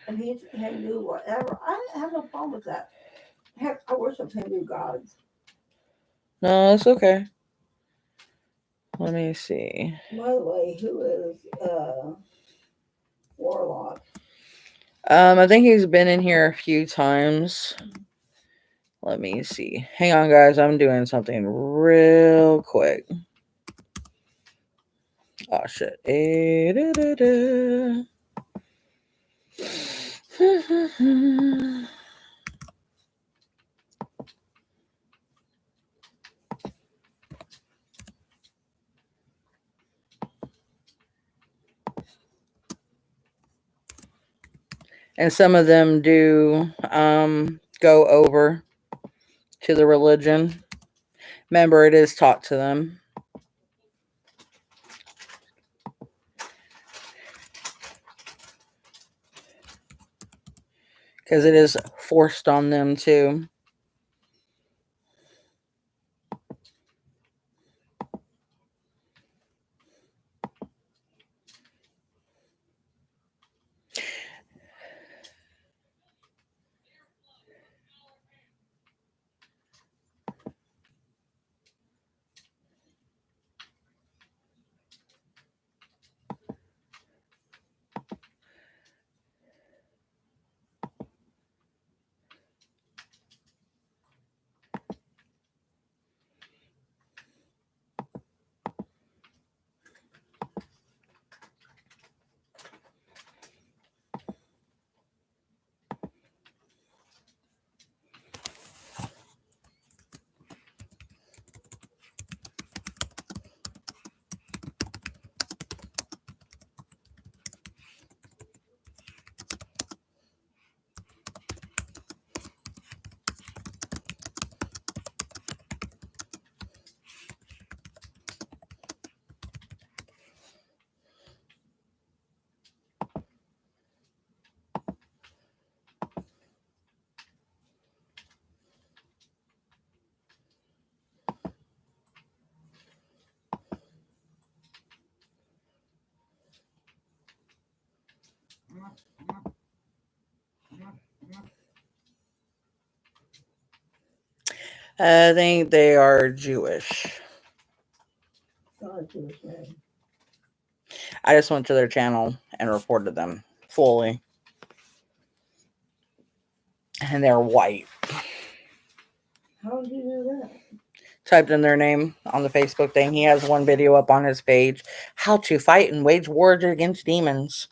If he's Hindu, whatever, I have no problem with that. Heck, I worship Hindu gods. No, it's okay. Let me see. By the way, who is Warlock? I think he's been in here a few times. Let me see. Hang on, guys. I'm doing something real quick. Oh, shit. And some of them do go over to the religion. Remember, it is taught to them. Because it is forced on them too. I think they are Jewish. Sorry to his name. I just went to their channel and reported them fully. And they're white. How did you do that? Typed in their name on the Facebook thing. He has one video up on his page. How to fight and wage war against demons.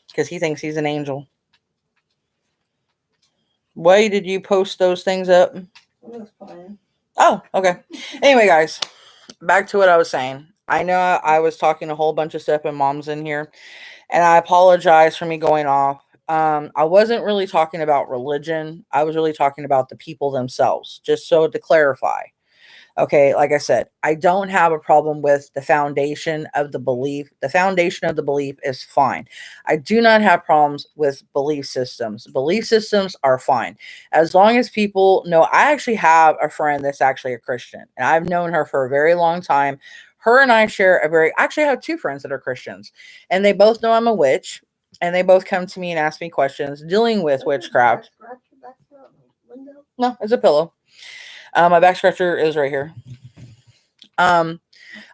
Because he thinks he's an angel. Why did you post those things up? Well, that's fine. Oh, okay. Anyway, guys. Back to what I was saying. I know I was talking a whole bunch of stuff and mom's in here. And I apologize for me going off. I wasn't really talking about religion. I was really talking about the people themselves. Just so to clarify. Okay, like I said, I don't have a problem with the foundation of the belief. The foundation of the belief is fine. I do not have problems with belief systems. Belief systems are fine. As long as people know, I actually have a friend that's actually a Christian, and I've known her for a very long time. Her and I share actually I have two friends that are Christians, and they both know I'm a witch, and they both come to me and ask me questions dealing with witchcraft. No, it's a pillow. My back scratcher is right here. I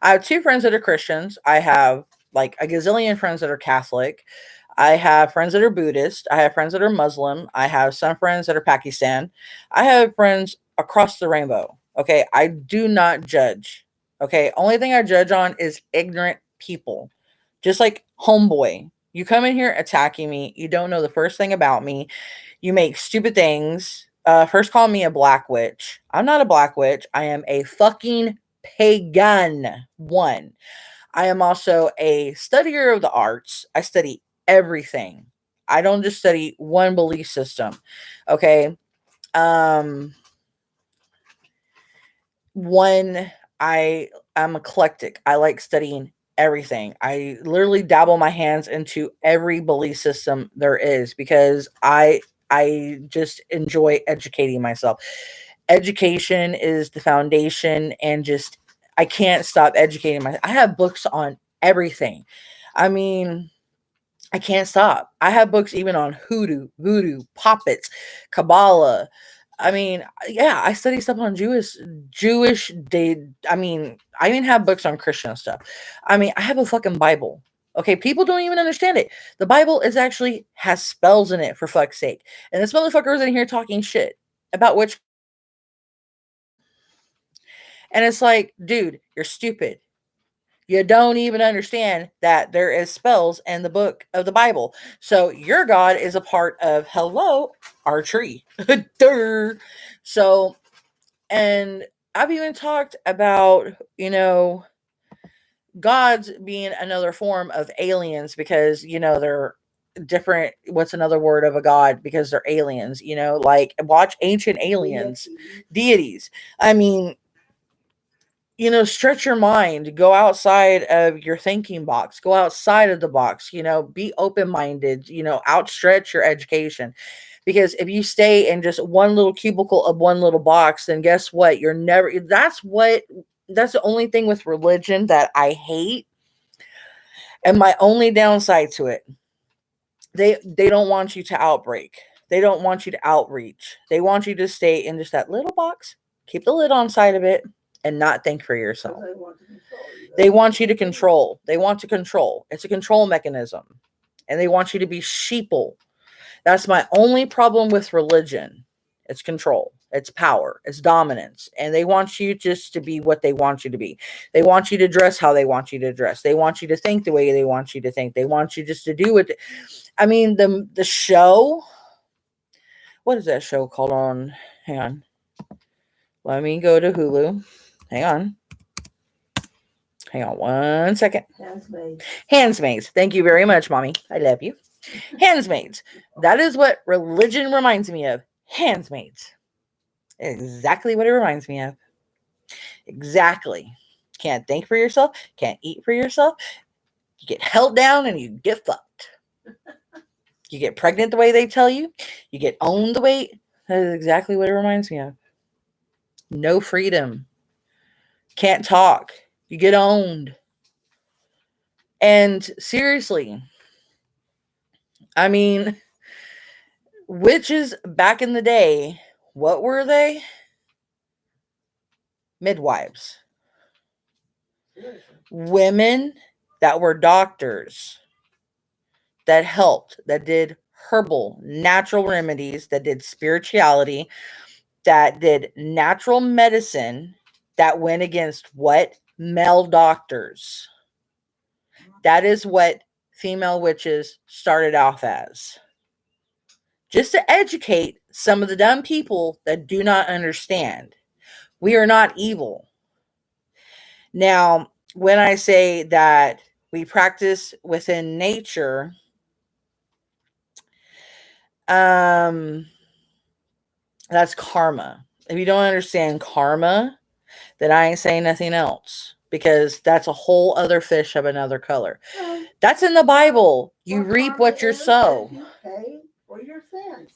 have two friends that are Christians. I have like a gazillion friends that are Catholic. I have friends that are Buddhist. I have friends that are Muslim. I have some friends that are Pakistan. I have friends across the rainbow. Okay. I do not judge. Okay. Only thing I judge on is ignorant people. Just like homeboy. You come in here attacking me. You don't know the first thing about me. You make stupid things. First call me a black witch. I'm not a black witch. I am a fucking pagan one. I am also a studier of the arts. I study everything. I don't just study one belief system. Okay. I'm eclectic. I like studying everything. I literally dabble my hands into every belief system there is because I just enjoy educating myself. Education is the foundation, and just I can't stop educating myself. I have books on everything. I mean, I can't stop. I have books even on hoodoo, voodoo, poppets, Kabbalah. I mean, yeah, I study stuff on Jewish day. I mean, I even have books on Christian stuff. I mean, I have a fucking Bible. Okay, people don't even understand it. The Bible is actually has spells in it, for fuck's sake. And this motherfucker is in here talking shit about which. And it's like, dude, you're stupid. You don't even understand that there is spells in the book of the Bible. So your God is a part of our tree. Durr. So, and I've even talked about, gods being another form of aliens because, they're different. What's another word of a god? Because they're aliens, like watch Ancient Aliens, deities. I mean, stretch your mind, go outside of your thinking box, go outside of the box, be open-minded, outstretch your education. Because if you stay in just one little cubicle of one little box, then guess what? That's the only thing with religion that I hate. And my only downside to it, they don't want you to outbreak. They don't want you to outreach. They want you to stay in just that little box, keep the lid on side of it, and not think for yourself. They want you to control. They want to control. It's a control mechanism. And they want you to be sheeple. That's my only problem with religion. It's control. It's power. It's dominance. And they want you just to be what they want you to be. They want you to dress how they want you to dress. They want you to think the way they want you to think. They want you just to do it. I mean, the show. What is that show called on? Hang on. Let me go to Hulu. Hang on. Hang on 1 second. Handsmaids. Thank you very much, Mommy. I love you. Handsmaids. That is what religion reminds me of. Handsmaids. Exactly what it reminds me of. Exactly. Can't think for yourself. Can't eat for yourself. You get held down and you get fucked. You get pregnant the way they tell you. You get owned the way. That is exactly what it reminds me of. No freedom. Can't talk. You get owned. And seriously, I mean, witches back in the day, what were they? Midwives. Seriously. Women that were doctors, that helped, that did herbal, natural remedies, that did spirituality, that did natural medicine, that went against what? Male doctors. That is what female witches started off as. Just to educate some of the dumb people that do not understand. We are not evil. Now, when I say that we practice within nature, that's karma. If you don't understand karma, then I ain't saying nothing else, because that's a whole other fish of another color. That's in the Bible. You reap what you sow. You pay for your sins.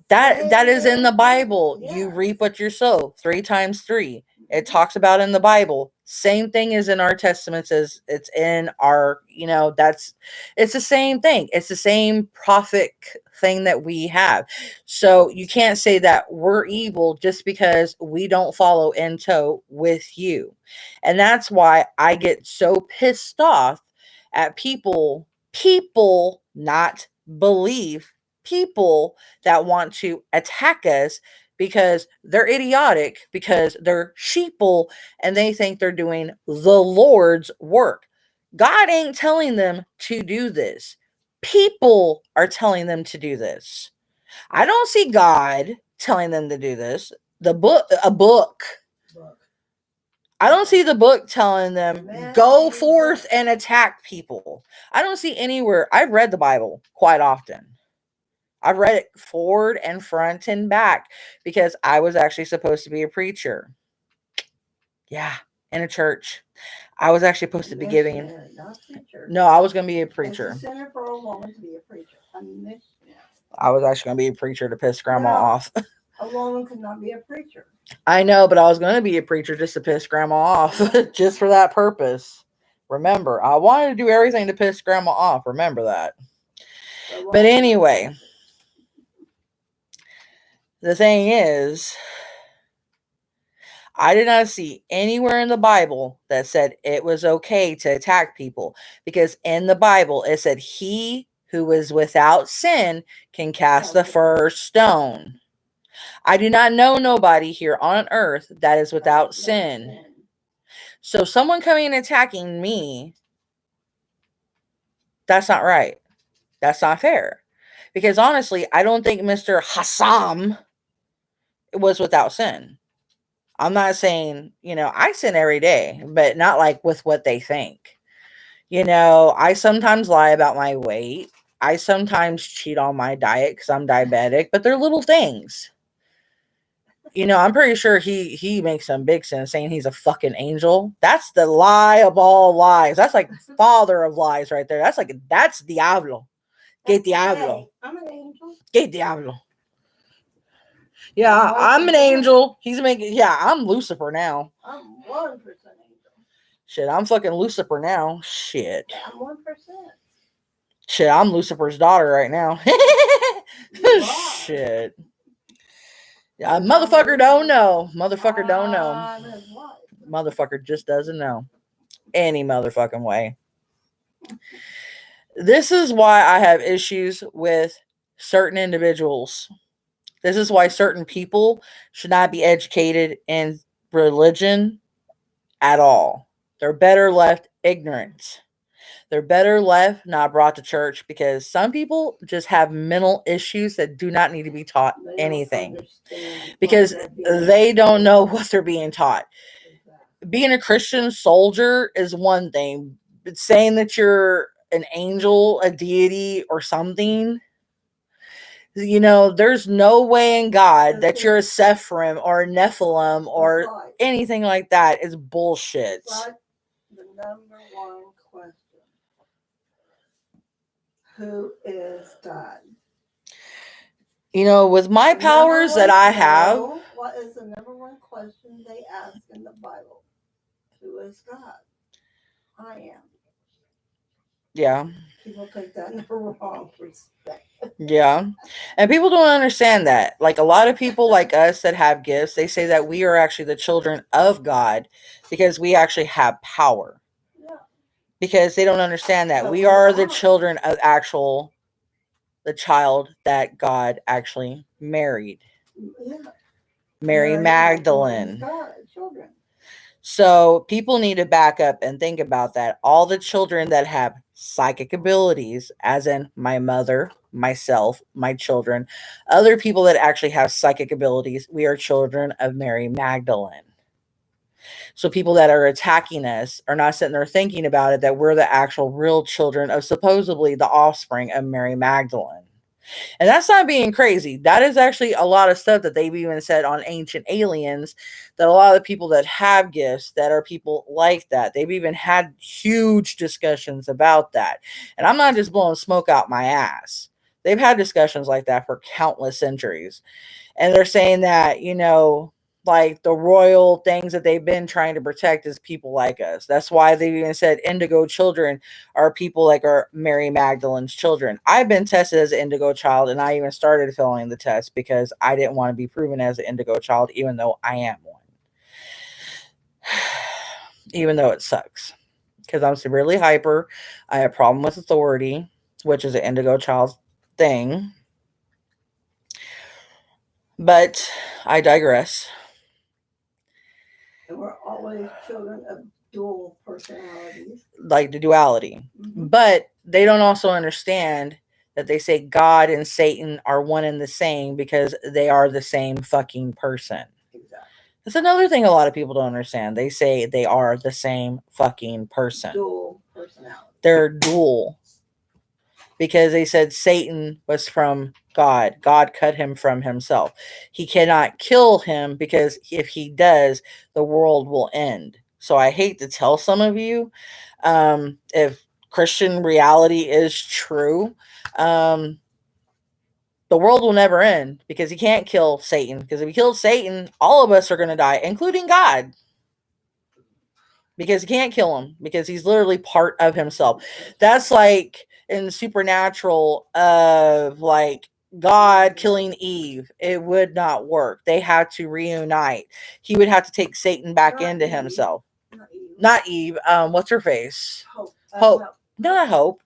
That is in the Bible. You reap what you sow. 3 times 3. It talks about in the Bible. Same thing is in our testaments as it's in our, it's the same thing. It's the same prophetic thing that we have. So you can't say that we're evil just because we don't follow in tow with you. And that's why I get so pissed off at people, not believe, people that want to attack us because they're idiotic, because they're sheeple, and they think they're doing the Lord's work. God ain't telling them to do this. People are telling them to do this. I don't see God telling them to do this. A book. I don't see the book telling them, go forth and attack people. I don't see anywhere. I've read the Bible quite often. I've read it forward and front and back because I was actually supposed to be a preacher. Yeah, in a church. I was actually supposed to be giving. No, I was going to be a preacher. It's a sinner for a woman to be a preacher. I was actually going to be a preacher to piss grandma off. A woman could not be a preacher. I know, but I was going to be a preacher just to piss grandma off, just for that purpose. Remember, I wanted to do everything to piss grandma off. Remember that. But anyway, the thing is, I did not see anywhere in the Bible that said it was okay to attack people, because in the Bible it said he who is without sin can cast the first stone. I do not know nobody here on earth that is without sin. So someone coming and attacking me, that's not right. That's not fair. Because honestly, I don't think Mr. Hassam was without sin. I'm not saying, I sin every day, but not like with what they think. I sometimes lie about my weight. I sometimes cheat on my diet because I'm diabetic, but they're little things. I'm pretty sure he makes some big sense saying he's a fucking angel. That's the lie of all lies. That's like father of lies right there. That's Diablo. Que Diablo. I'm an angel. Que Diablo. Yeah, I'm an angel. I'm Lucifer now. I'm 1% angel. Shit, I'm fucking Lucifer now. Shit. I'm 1%. Shit, I'm Lucifer's daughter right now. Shit. Yeah, motherfucker don't know. Motherfucker don't know. Motherfucker just doesn't know. Any motherfucking way. This is why I have issues with certain individuals. This is why certain people should not be educated in religion at all. They're better left ignorant. They're better left not brought to church, because some people just have mental issues that do not need to be taught anything, because they don't know what they're being taught. Being a Christian soldier is one thing, but saying that you're an angel, a deity, or something, there's no way in God that you're a Sephrim or a Nephilim or anything like that. Is bullshit. But the number one question: who is God? With my powers that I have. What is the number one question they ask in the Bible? Who is God? I am. Yeah. People take that in the wrong respect. Yeah. And people don't understand that. Like a lot of people like us that have gifts, they say that we are actually the children of God because we actually have power. Yeah. Because they don't understand that But we we are the are. children of the child that God actually married. Yeah. Mary Magdalene. God, children. So people need to back up and think about that. All the children that have psychic abilities, as in my mother, myself, my children, other people that actually have psychic abilities, we are children of Mary Magdalene. So people that are attacking us are not sitting there thinking about it, that we're the actual real children of supposedly the offspring of Mary Magdalene. And that's not being crazy. That is actually a lot of stuff that they've even said on Ancient Aliens, that a lot of the people that have gifts that are people like that. They've even had huge discussions about that. And I'm not just blowing smoke out my ass. They've had discussions like that for countless centuries. And they're saying that, like the royal things that they've been trying to protect is people like us. That's why they've even said indigo children are people like our Mary Magdalene's children. I've been tested as an indigo child, and I even started failing the test because I didn't want to be proven as an indigo child, even though I am one. Even though it sucks. Because I'm severely hyper. I have a problem with authority, which is an indigo child thing. But I digress. And we're always children of dual personalities. Like the duality. Mm-hmm. But they don't also understand that they say God and Satan are one and the same because they are the same fucking person. Exactly. That's another thing a lot of people don't understand. They say they are the same fucking person. Dual personality. They're dual. Because they said Satan was from God. God cut him from himself. He cannot kill him because if he does, the world will end. So I hate to tell some of you, if Christian reality is true, the world will never end because he can't kill Satan. Because if he kills Satan, all of us are going to die, including God. Because he can't kill him because he's literally part of himself. That's like in Supernatural of like God killing Eve. It would not work. They had to reunite. He would have to take Satan back into himself. Not Eve. What's her face? Hope. Hope. No, not Hope.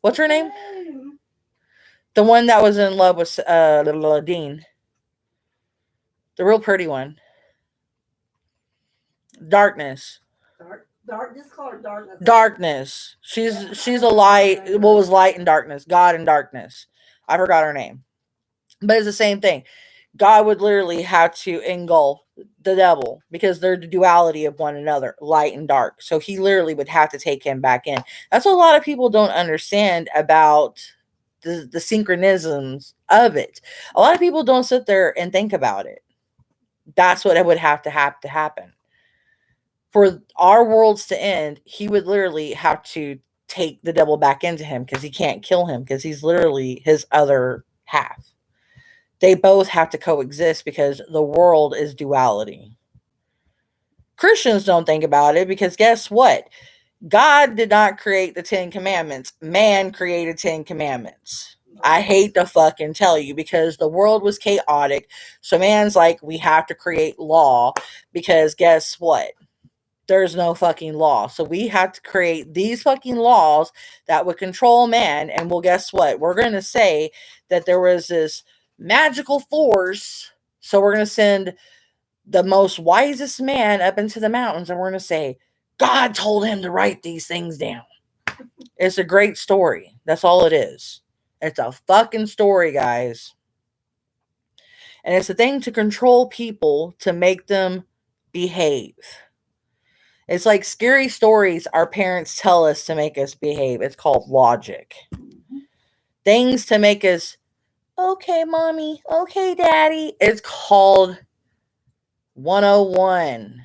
What's her name? The one that was in love with Dean. The real pretty one. Darkness. Just call her darkness. Darkness. She's a light. What was light and darkness? God and darkness. I forgot her name. But it's the same thing. God would literally have to engulf the devil because they're the duality of one another, light and dark. So he literally would have to take him back in. That's what a lot of people don't understand about the synchronisms of it. A lot of people don't sit there and think about it. That's what would have to happen. For our worlds to end, he would literally have to take the devil back into him because he can't kill him because he's literally his other half. They both have to coexist because the world is duality. Christians don't think about it because guess what? God did not create the 10 commandments. Man created 10 commandments. I hate to fucking tell you because the world was chaotic. So man's like, we have to create law because guess what? There's no fucking law. So we have to create these fucking laws that would control man. And well, guess what? We're going to say that there was this magical force. So we're going to send the most wisest man up into the mountains. And we're going to say, God told him to write these things down. It's a great story. That's all it is. It's a fucking story, guys. And it's a thing to control people to make them behave. It's like scary stories our parents tell us to make us behave. It's called logic. Things to make us, okay, mommy, okay, daddy. It's called 101.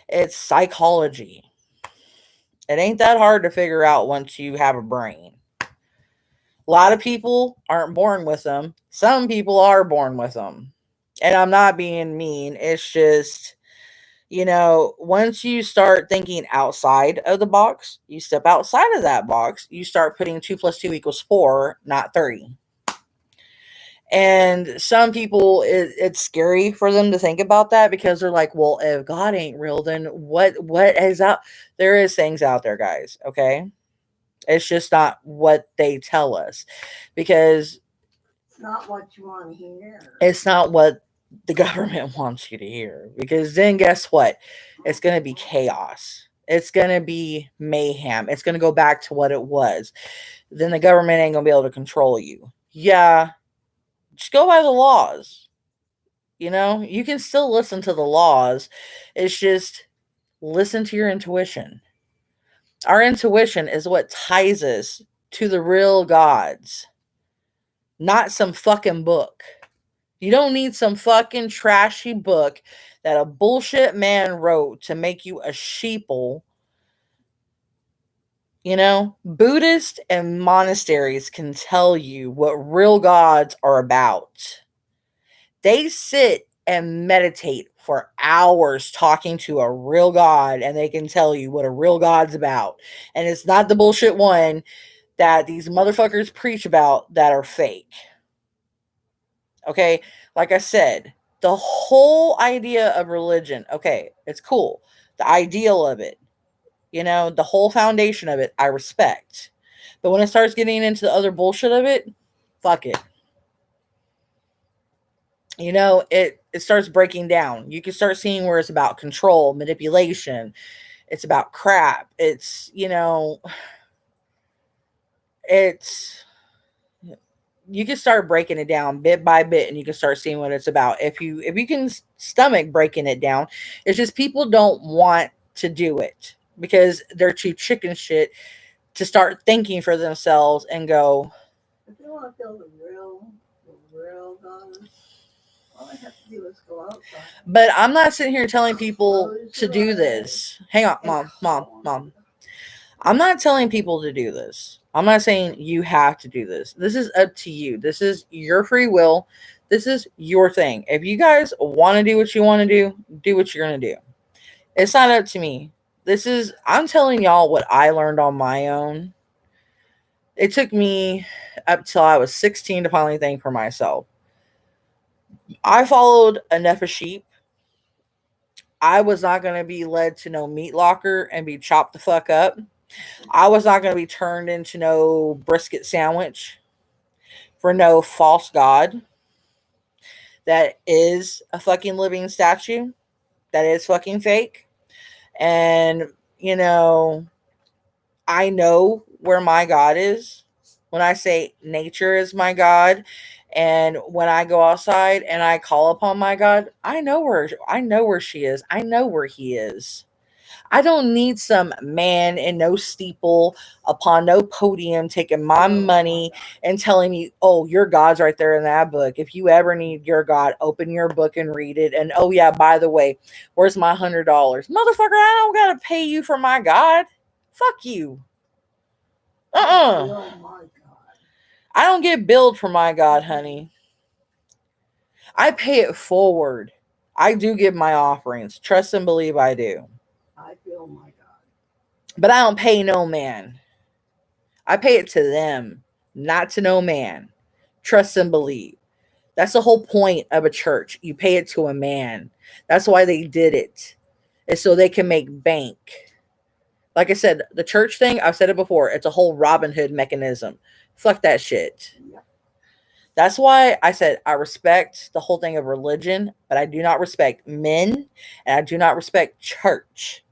It's psychology. It ain't that hard to figure out once you have a brain. A lot of people aren't born with them. Some people are born with them. And I'm not being mean. It's just You know, once you start thinking outside of the box, you step outside of that box, you start putting 2 plus 2 equals 4, not 3. And some people, it's scary for them to think about that because they're like, well, if God ain't real, then what is out? There is things out there, guys, okay? It's just not what they tell us because It's not what you want to hear. it's not what the government wants you to hear. Because then guess what? It's going to be chaos. It's going to be mayhem. It's going to go back to what it was. Then the government ain't going to be able to control you. Yeah, just go by the laws. You know, you can still listen to the laws. It's just listen to your intuition. Our intuition is what ties us to the real gods, not some fucking book. You don't need some fucking trashy book that a bullshit man wrote to make you a sheeple. You know, Buddhists and monasteries can tell you what real gods are about. They sit and meditate for hours talking to a real god, and they can tell you what a real god's about. And it's not the bullshit one that these motherfuckers preach about that are fake. Okay, like I said, the whole idea of religion, okay, it's cool. The ideal of it, you know, the whole foundation of it, I respect. But when it starts getting into the other bullshit of it, fuck it. You know, it starts breaking down. You can start seeing where it's about control, manipulation. It's about crap. It's, you know, it's you can start breaking it down bit by bit and you can start seeing what it's about. If you can stomach breaking it down, it's just people don't want to do it because they're too chicken shit to start thinking for themselves and go, If you want to feel the real God, all I have to do is go outside. but I'm not sitting here telling people to do this. Hang on, mom. I'm not telling people to do this. I'm not saying you have to do this. This is up to you. This is your free will. This is your thing. If you guys want to do what you want to do what you're going to do. It's not up to me. I'm telling y'all what I learned on my own. It took me up till I was 16 to finally think for myself. I followed enough of sheep. I was not going to be led to no meat locker and be chopped the fuck up. I was not going to be turned into no brisket sandwich for no false god that is a fucking living statue, that is fucking fake. And, you know, I know where my God is. When I say nature is my God, and when I go outside and I call upon my God, I know where she is. I know where he is. I don't need some man in no steeple upon no podium taking my money and telling me, oh, your God's right there in that book. If you ever need your God, open your book and read it. And oh yeah, by the way, where's my $100? Motherfucker, I don't gotta pay you for my God. Fuck you. Oh my God. I don't get billed for my God, honey. I pay it forward. I do give my offerings. Trust and believe I do. I feel my God. But I don't pay no man. I pay it to them, not to no man. Trust and believe. That's the whole point of a church. You pay it to a man. That's why they did it. It's so they can make bank. Like I said, the church thing, I've said it before, it's a whole Robin Hood mechanism. Fuck that shit. Yep. That's why I said I respect the whole thing of religion, but I do not respect men and I do not respect church.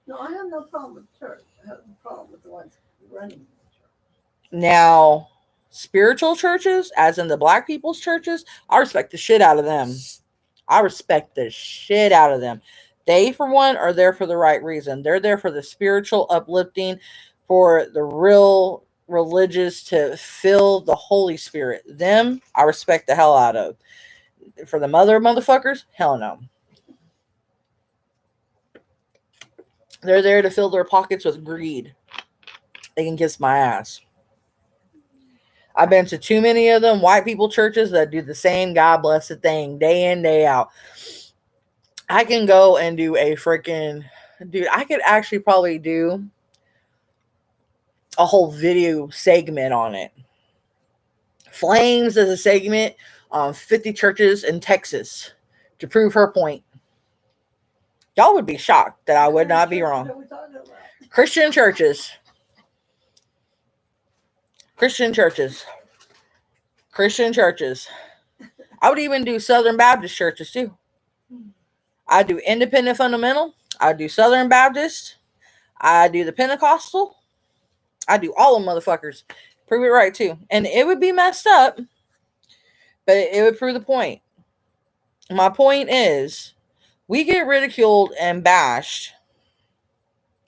No, I have no problem with church. I have no problem with the ones running the church. Now, spiritual churches, as in the black people's churches, I respect the shit out of them. I respect the shit out of them. They, for one, are there for the right reason. They're there for the spiritual uplifting, for the real religious to feel the Holy Spirit. Them, I respect the hell out of. For the mother motherfuckers, hell no. They're there to fill their pockets with greed. They can kiss my ass. I've been to too many of them white people churches that do the same God blessed thing day in, day out. I can go and do a freaking dude. I could actually probably do a whole video segment on it. Flames as a segment on 50 churches in Texas to prove her point. Y'all would be shocked that I would not be wrong. Christian churches. Christian churches. Christian churches. I would even do Southern Baptist churches too. I do Independent Fundamental. I do Southern Baptist. I do the Pentecostal. I do all them motherfuckers. Prove it right too. And it would be messed up, but it would prove the point. My point is, we get ridiculed and bashed,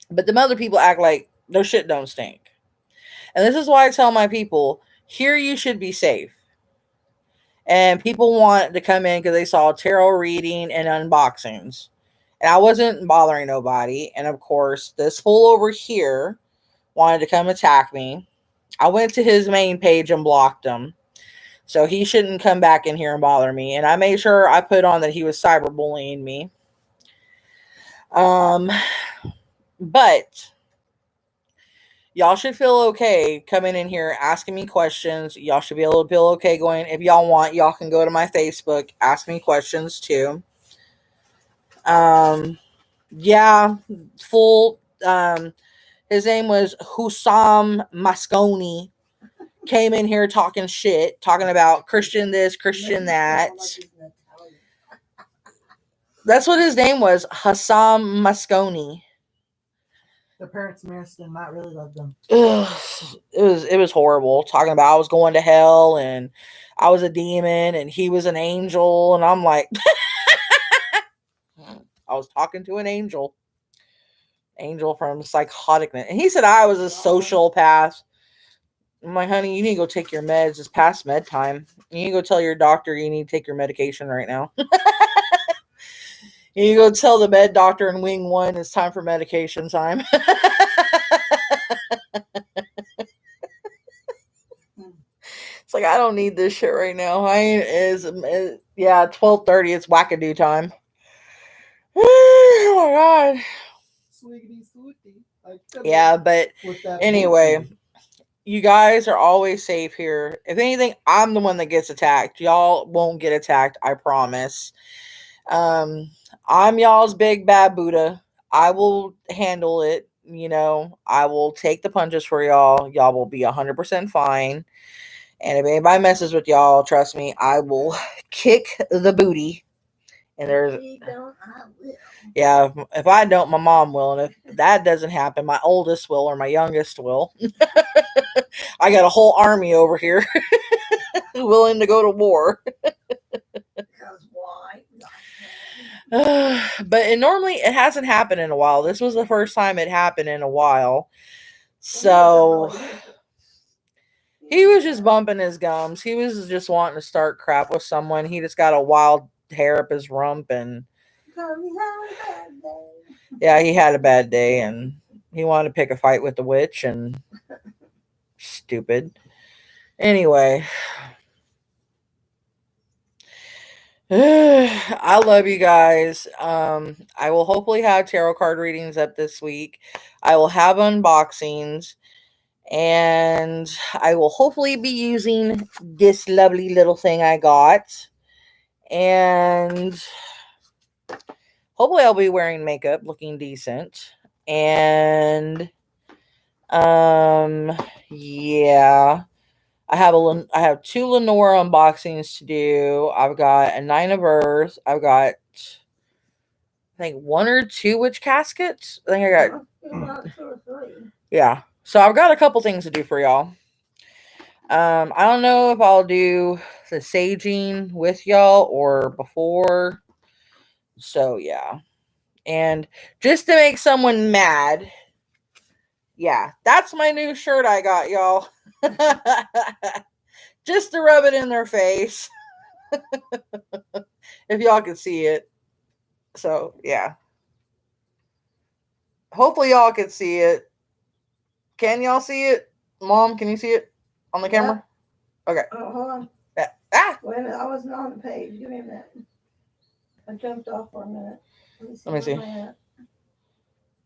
but the other people act like their shit don't stink. And this is why I tell my people, here you should be safe. And people want to come in because they saw tarot reading and unboxings. And I wasn't bothering nobody. And of course, this fool over here wanted to come attack me. I went to his main page and blocked him. So he shouldn't come back in here and bother me. And I made sure I put on that he was cyberbullying me. But y'all should feel okay coming in here, asking me questions. Y'all should be able to feel okay going. If y'all want, y'all can go to my Facebook, ask me questions too. Yeah, full. His name was Hussam Mosconi. Came in here talking shit, talking about Christian this, Christian that. That's what his name was, Hussam Mosconi. The parents must not really love them. It was horrible. Talking about I was going to hell and I was a demon and he was an angel, and I'm like, I was talking to an angel from Psychoticness, and he said I was a sociopath. I'm like, honey, you need to go take your meds. It's past med time. You need to go tell your doctor you need to take your medication right now. You go tell the med doctor in wing 1 it's time for medication time. It's like, I don't need this shit right now. Yeah, 12:30. It's wackadoo time. Oh my god. Yeah, but anyway, you guys are always safe here. If anything, I'm the one that gets attacked. Y'all won't get attacked, I promise. I'm y'all's big bad Buddha. I will handle it. I will take the punches for y'all. Y'all will be 100% fine. And if anybody messes with y'all, trust me, I will kick the booty. And yeah, if I don't, my mom will. And if that doesn't happen, my oldest will or my youngest will. I got a whole army over here willing to go to war. But normally it hasn't happened in a while. This was the first time it happened in a while. So he was just bumping his gums. He was just wanting to start crap with someone. He just got a wild hair up his rump, and yeah, he had a bad day, and he wanted to pick a fight with the witch, and stupid. Anyway, I love you guys. I will hopefully have tarot card readings up this week. I will have unboxings, and I will hopefully be using this lovely little thing I got. And hopefully I'll be wearing makeup, looking decent. And yeah. I have 2 Lenore unboxings to do. I've got a 9 of Earth. I've got, I think, 1 or 2 witch caskets. I think I got 2 or 3. Yeah. So I've got a couple things to do for y'all. I don't know if I'll do the saging with y'all or before. So yeah. And just to make someone mad, yeah, that's my new shirt I got, y'all. Just to rub it in their face. If y'all can see it. So, yeah. Hopefully y'all can see it. Can y'all see it? Mom, can you see it on the camera? Okay. Oh, hold on. Ah! Wait a minute. I wasn't on the page. Give me a minute. I jumped off for a minute. Let me see. where am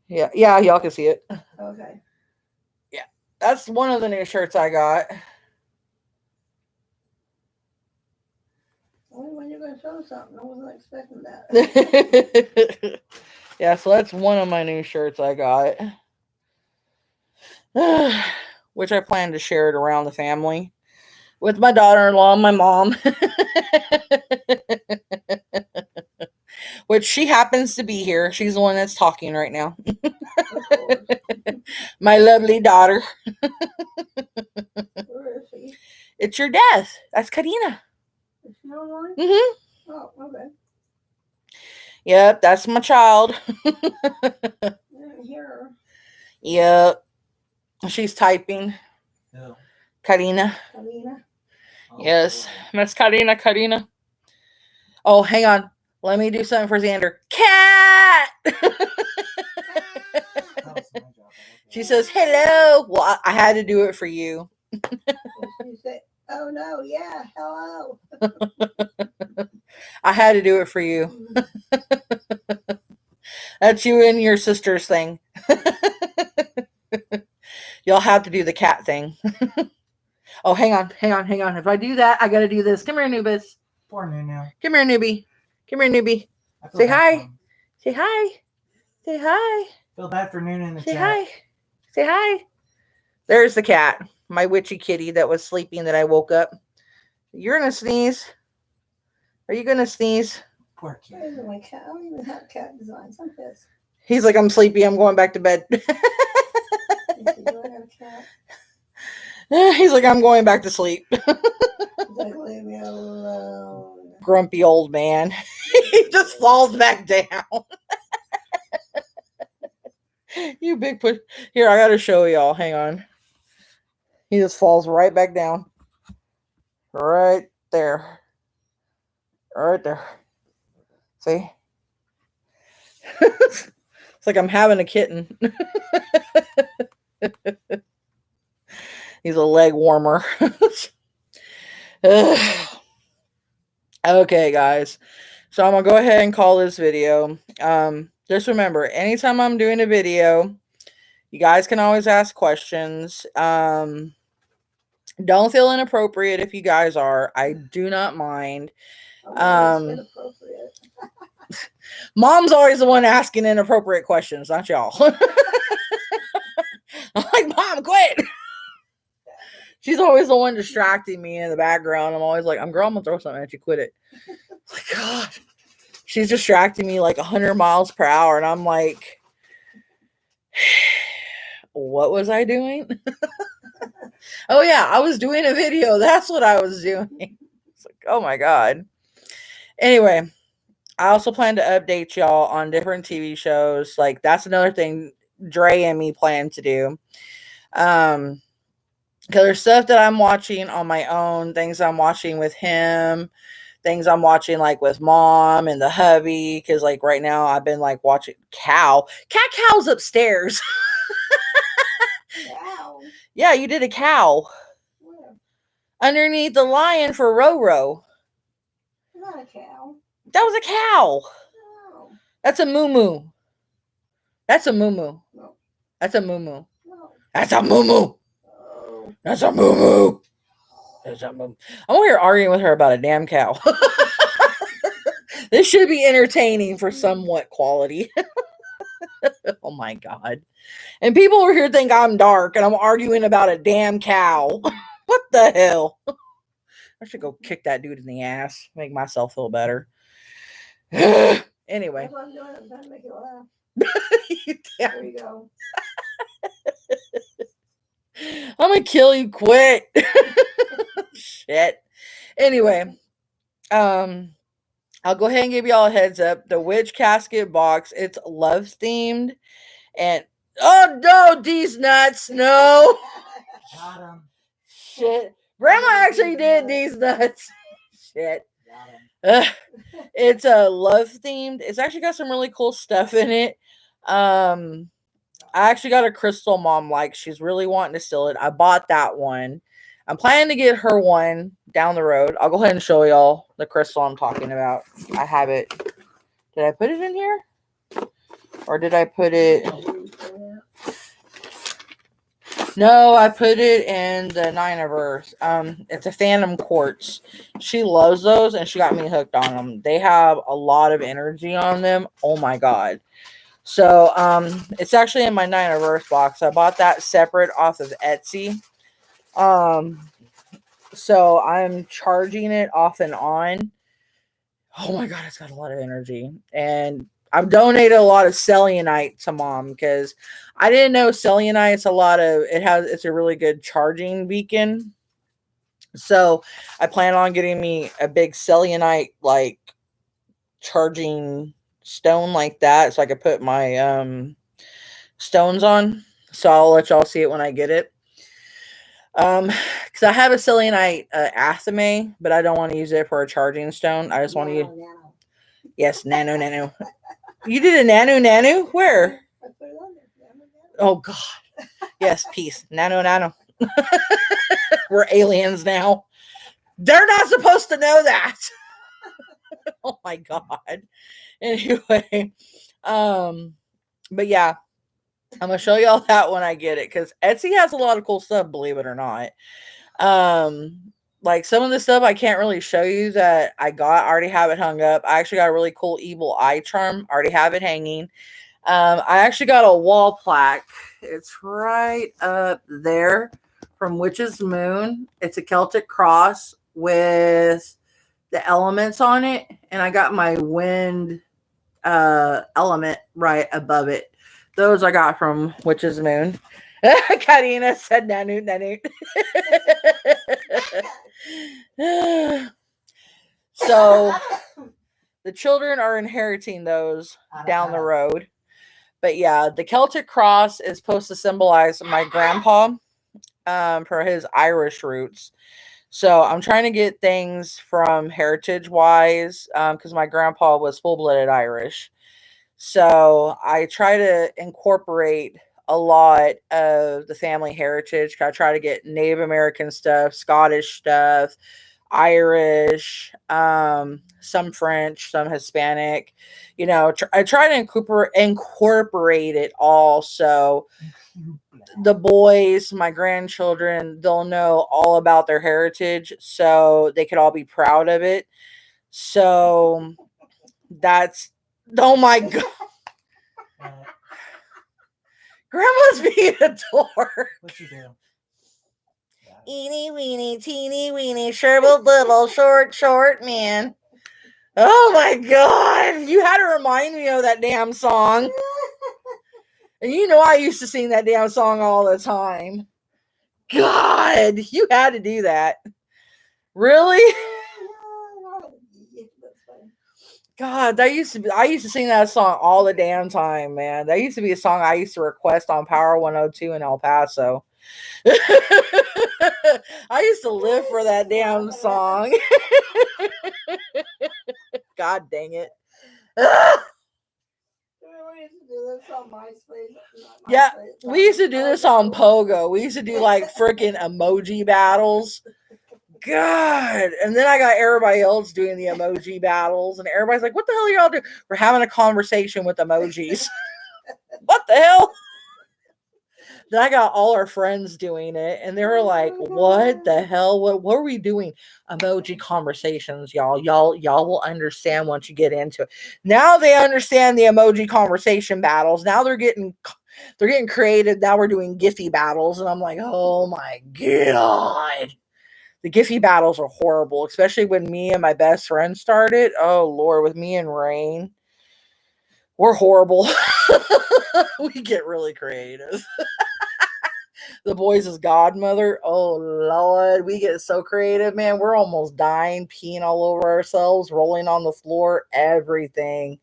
I at? Yeah, y'all can see it. Okay. That's one of the new shirts I got. Only when you're going to show something. I wasn't expecting that. Yeah, so that's one of my new shirts I got. Which I plan to share it around the family with my daughter-in-law and my mom. Which she happens to be here. She's the one that's talking right now. Of course. My lovely daughter. Where is she? It's your death. That's Karina. Is she online? Mm-hmm. Oh, okay. Yep, that's my child. I didn't hear her. Yep. She's typing. No. Karina. Alina. Oh, Yes. boy. Miss Karina. Oh, hang on. Let me do something for Xander. Cat! That was my job, but She okay. says, hello. Well, I had to do it for you. And she said, oh no, yeah, hello. I had to do it for you. That's you and your sister's thing. You'll have to do the cat thing. Oh, hang on. If I do that, I gotta do this. Come here, Nubis. Poor Nunu. Come here, newbie. I feel Say bad hi. for him. Say hi. Say hi. Feel bad for Nunu in the Say chat. hi. Say hi. There's the cat. My witchy kitty that was sleeping that I woke up. You're gonna sneeze. Are you gonna sneeze? Poor I kid. don't, like cat. I don't even have cat designs. I'm pissed. He's like, I'm sleepy. I'm going back to bed. You see, do I have a cat? He's like, I'm going back to sleep. He's like, leave me alone. Grumpy old man. He just falls back down. You big push. Here, I gotta show y'all. Hang on. He just falls right back down. Right there. Right there. See? It's like I'm having a kitten. He's a leg warmer. Okay, guys. So I'm going to go ahead and call this video. Just remember, anytime I'm doing a video, you guys can always ask questions. Don't feel inappropriate if you guys are. I do not mind. I'm inappropriate. Mom's always the one asking inappropriate questions, not y'all. I'm like, Mom, quit. She's always the one distracting me in the background. I'm always like, I'm gonna throw something at you, quit it. It's like, God. She's distracting me like 100 miles per hour. And I'm like, what was I doing? Oh, yeah, I was doing a video. That's what I was doing. It's like, oh, my God. Anyway, I also plan to update y'all on different TV shows. Like, that's another thing Dre and me plan to do. Because there's stuff that I'm watching on my own, things I'm watching with him, things I'm watching like with Mom and the hubby. Because like right now I've been like watching Cow's upstairs. Cow. Yeah, you did a cow Where? underneath the lion for Roro. Not a cow. That was a cow. No. That's a moo. That's a moo. No. That's a moo. No. That's a moo. Oh. That's a moo. That's a moo. I'm over here arguing with her about a damn cow. This should be entertaining for somewhat quality. Oh my God. And people over here think I'm dark and I'm arguing about a damn cow. What the hell? I should go kick that dude in the ass. Make myself feel better. Anyway. That's what I'm doing. I'm trying to make you laugh. Yeah. There you go. I'm gonna kill you. Quit. Shit. Anyway, I'll go ahead and give y'all a heads up. The witch casket box, it's love themed, and oh no, these nuts, no. Got him. Shit. Grandma actually did these nuts. Shit. Got him. It's a love themed. It's actually got some really cool stuff in it. I actually got a crystal Mom like. She's really wanting to steal it. I bought that one. I'm planning to get her one down the road. I'll go ahead and show y'all the crystal I'm talking about. I have it Did I put it in here? Or did I put it? No, I put it in the 9 of Earth. It's a Phantom Quartz. She loves those, and she got me hooked on them. They have a lot of energy on them. Oh my god. So, it's actually in my 9 of Earth box. I bought that separate off of Etsy. So I'm charging it off and on. Oh my god, it's got a lot of energy. And I've donated a lot of selenite to Mom because I didn't know selenite's it's a really good charging beacon. So I plan on getting me a big selenite like charging stone like that so I could put my stones on. So I'll let y'all see it when I get it. Because I have a selenite athame, but I don't want to use it for a charging stone. I just want to use. Yes, nano. You did a nano? Where? Oh God. Yes, peace. Nano. We're aliens now. They're not supposed to know that. Oh my God. Anyway, but yeah, I'm gonna show y'all that when I get it because Etsy has a lot of cool stuff, believe it or not. Like some of the stuff I can't really show you that I got. I already have it hung up. I actually got a really cool evil eye charm. Already have it hanging. I actually got a wall plaque. It's right up there from Witch's Moon. It's a Celtic Cross with the elements on it, and I got my wind element right above it. Those I got from Witch's Moon. Karina said nanu. So the children are inheriting those down the road. But yeah, the Celtic Cross is supposed to symbolize my grandpa for his Irish roots. So I'm trying to get things from heritage wise because my grandpa was full-blooded Irish. So I try to incorporate a lot of the family heritage. I try to get Native American stuff, Scottish stuff, Irish, some French, some Hispanic. You know, I try to incorporate it all. So the boys, my grandchildren, they'll know all about their heritage, so they could all be proud of it. So that's. Oh my God. Grandma's being a dork. What you do? Eeny weeny, teeny weeny, shriveled little short man. Oh my God. You had to remind me of that damn song. And you know I used to sing that damn song all the time. God, you had to do that. Really? God, I used to sing that song all the damn time, man. That used to be a song I used to request on Power 102 in El Paso. I used to live for that damn song. God dang it. Yeah, we used to do this on Pogo. We used to do like freaking emoji battles. God. And then I got everybody else doing the emoji battles, and everybody's like, what the hell are y'all doing? We're having a conversation with emojis. What the hell? Then I got all our friends doing it, and they were like, what the hell? What are we doing? Emoji conversations, y'all. Y'all will understand once you get into it. Now they understand the emoji conversation battles. Now they're getting creative. Now we're doing Giphy battles, and I'm like, oh my God. The Giphy battles are horrible, especially when me and my best friend started. Oh, Lord, with me and Rain. We're horrible. We get really creative. The boys' godmother. Oh, Lord. We get so creative, man. We're almost dying, peeing all over ourselves, rolling on the floor, everything.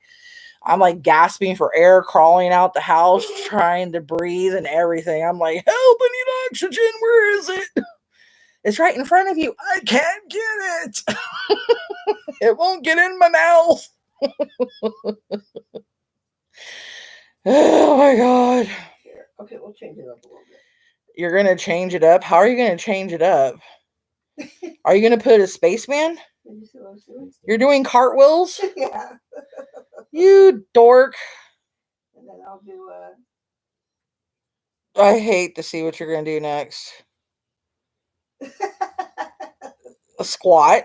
I'm like gasping for air, crawling out the house, trying to breathe and everything. I'm like, help, I need oxygen. Where is it? It's right in front of you. I can't get it. It won't get in my mouth. Oh my God. Okay, we'll change it up a little bit. You're going to change it up? How are you going to change it up? Are you going to put a spaceman? Did you see what I was doing? You're doing cartwheels? Yeah. You dork. And then I'll do I hate to see what you're going to do next. A squat.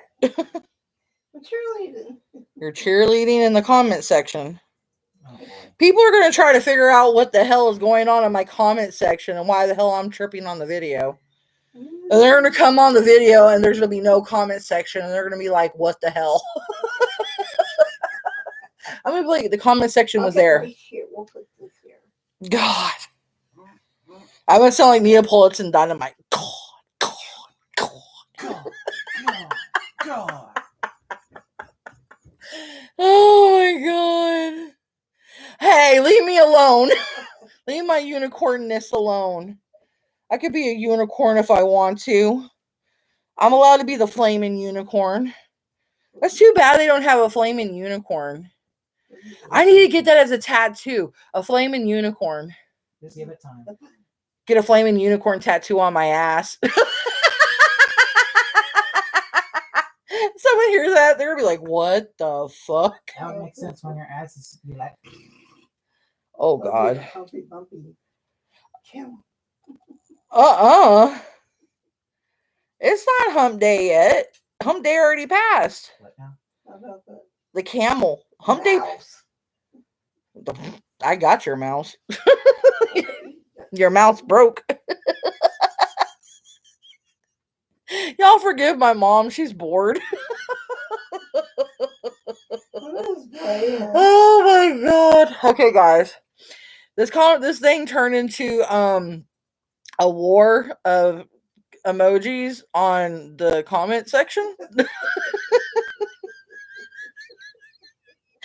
cheerleading. You're cheerleading in the comment section. Oh, boy. People are going to try to figure out what the hell is going on in my comment section and why the hell I'm tripping on the video. And they're going to come on the video and there's going to be no comment section and they're going to be like, what the hell? I'm going to be like, the comment section was there. Right here. We'll put this here. God. I'm going to sound like Neapolitan Dynamite. God. God. Oh my God. Hey, leave me alone. Leave my unicornness alone. I could be a unicorn if I want to. I'm allowed to be the flaming unicorn. That's too bad they don't have a flaming unicorn. I need to get that as a tattoo. A flaming unicorn. Just give it time. Get a flaming unicorn tattoo on my ass. Someone hears that, they're going to be like, what the fuck? That would make sense when your ass is be like. Oh, God. Bumpy. Kill. It's not hump day yet. Hump day already passed. What now? How about that? The camel. Hump day. I got your mouse. Your mouse broke. Y'all forgive my mom. She's bored. Oh my God. Okay, guys. This thing turned into a war of emojis on the comment section.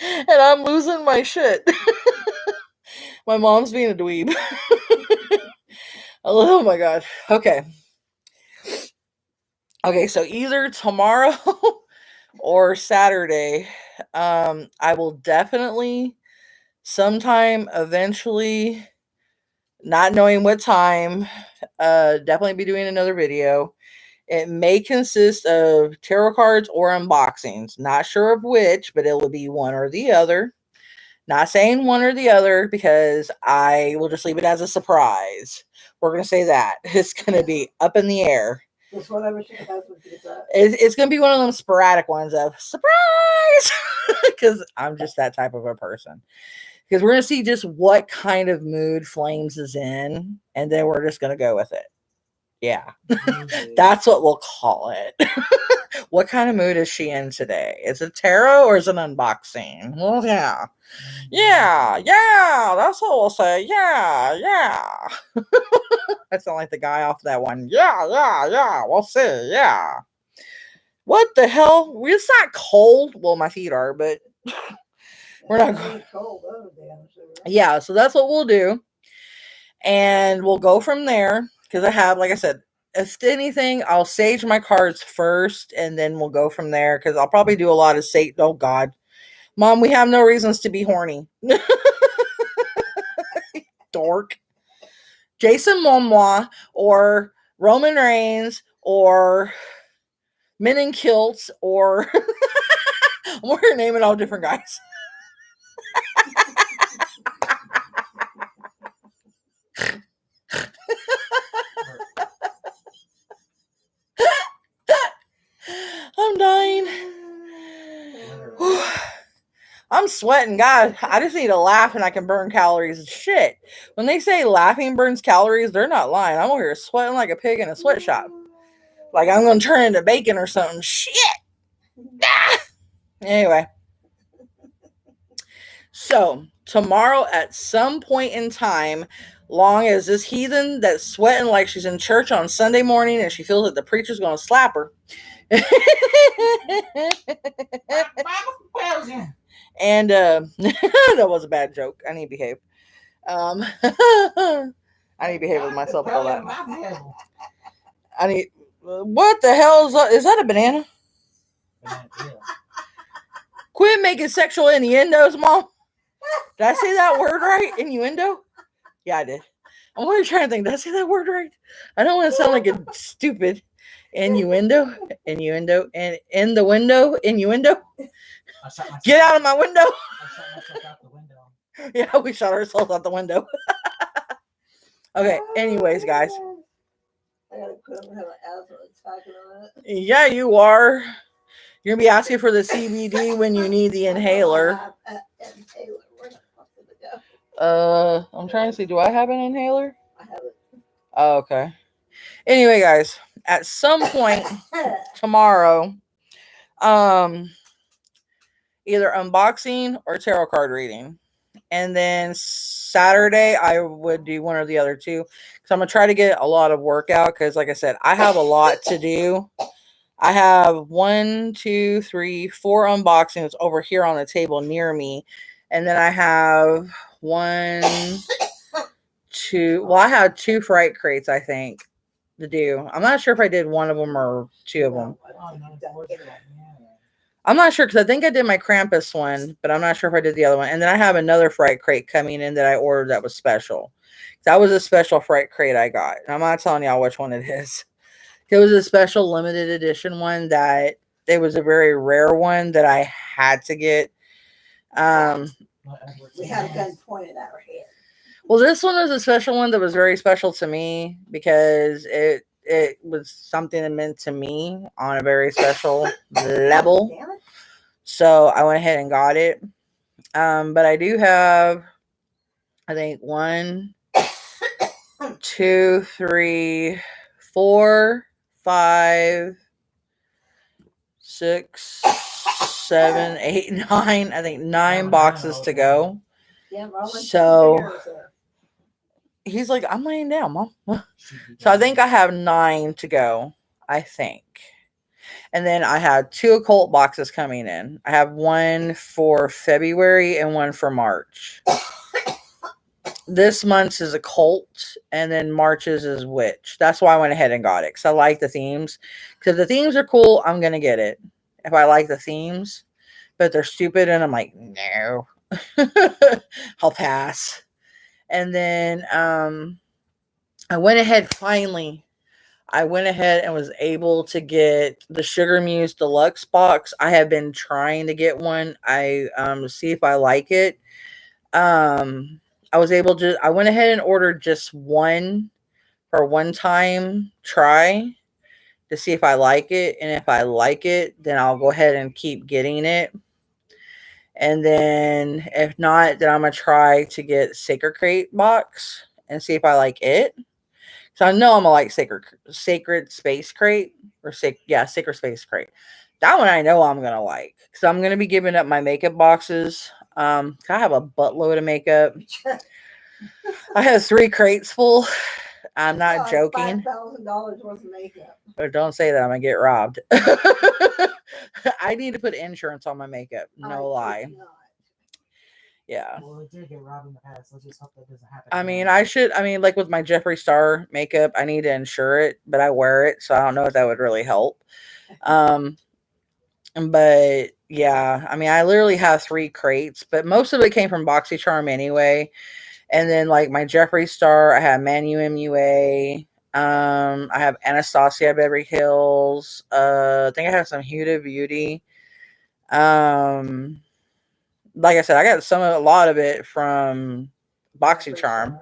And I'm losing my shit. My mom's being a dweeb. Oh my God. Okay. Okay, so either tomorrow or Saturday, I will definitely sometime eventually, not knowing what time, definitely be doing another video. It may consist of tarot cards or unboxings. Not sure of which, but it will be one or the other. Not saying one or the other because I will just leave it as a surprise. We're going to say that. It's going to be up in the air. Just whatever she has when she gets up. It's going to be one of them sporadic ones of surprise. Because I'm just that type of a person. Because we're going to see just what kind of mood Flames is in. And then we're just going to go with it. Yeah. That's what we'll call it. What kind of mood is she in today? Is it tarot or is it unboxing? Well, yeah. Yeah. That's what we'll say. Yeah. I sound like the guy off that one. Yeah. We'll see. Yeah. What the hell? It's not cold. Well, my feet are, but we're not going. Yeah, so that's what we'll do. And we'll go from there. Because I have, like I said, if anything, I'll sage my cards first. And then we'll go from there. Because I'll probably do a lot of sage. Oh, God. Mom, we have no reasons to be horny. Dork. Jason Momoa or Roman Reigns or Men in Kilts or we're naming all different guys. I'm dying. I'm sweating. God, I just need to laugh and I can burn calories. Shit. When they say laughing burns calories, they're not lying. I'm over here sweating like a pig in a sweatshop. Like I'm going to turn into bacon or something. Shit. Ah! Anyway. So, tomorrow at some point in time, long as this heathen that's sweating like she's in church on Sunday morning and she feels that the preacher's going to slap her. And that was a bad joke. I need to behave. I need to behave with myself with all that. I need. What the hell is that? Is that a banana? Quit making sexual innuendos, Mom. Did I say that word right? Innuendo? Yeah, I did. I'm always trying to think. Did I say that word right? I don't want to sound like a stupid innuendo, and in the window, innuendo. Get out of my window. Yeah, we shot ourselves out the window. Okay, anyways, guys. I gotta quit. I'm gonna have an asthma attack in a minute. Yeah, you are. You're gonna be asking for the CBD when you need the inhaler. Inhaler. Where the fuck did it go? I'm trying to see. Do I have an inhaler? I have it. Oh, okay. Anyway, guys, at some point tomorrow, either unboxing or tarot card reading. And then Saturday, I would do one or the other two. Because I'm going to try to get a lot of work out. Because, like I said, I have a lot to do. I have 1, 2, 3, 4 unboxings over here on the table near me. And then I have 1, 2. Well, I have 2 fright crates, I think, to do. I'm not sure if I did one of them or 2 of them. I'm not sure because I think I did my Krampus one, but I'm not sure if I did the other one. And then I have another fright crate coming in that I ordered that was special. That was a special fright crate I got. And I'm not telling y'all which one it is. It was a special limited edition one that it was a very rare one that I had to get. We had a gun pointed at our head. Well, this one was a special one that was very special to me because it was something that meant to me on a very special level. Damn it. So I went ahead and got it. But I do have, I think 1, 2, 3, 4, 5, 6, 7, 8, 9. I think 9 boxes to go. Yeah, Roman. So he's like, I'm laying down, Mom. So I think I have 9 to go. I think. And then I have 2 occult boxes coming in. I have 1 for February and 1 for March. This month's is occult, and then March's is witch. That's why I went ahead and got it, because I like the themes. Because if the themes are cool, I'm going to get it. If I like the themes. But they're stupid, and I'm like, no. I'll pass. And then I went ahead and was able to get the Sugar Muse Deluxe box. I have been trying to get one. To see if I like it. I went ahead and ordered just one for one time try to see if I like it. And if I like it, then I'll go ahead and keep getting it. And then if not, then I'm going to try to get Sacred Crate box and see if I like it. So I know I'm going to like Sacred Space Crate or Sacred Space Crate. That one I know I'm going to like. So I'm going to be giving up my makeup boxes. I have a buttload of makeup. I have 3 crates full. I'm not joking. $5,000 worth of makeup. But don't say that. I'm going to get robbed. I need to put insurance on my makeup. No lie. Yeah. Well, it did get robbed in the past. Let's just hope that doesn't happen. I mean, like with my Jeffree Star makeup, I need to insure it, but I wear it, so I don't know if that would really help. But yeah, I mean, I literally have 3 crates, but most of it came from BoxyCharm anyway. And then like my Jeffree Star, I have Manu MUA. I have Anastasia Beverly Hills. I think I have some Huda Beauty. Like I said, I got a lot of it from BoxyCharm.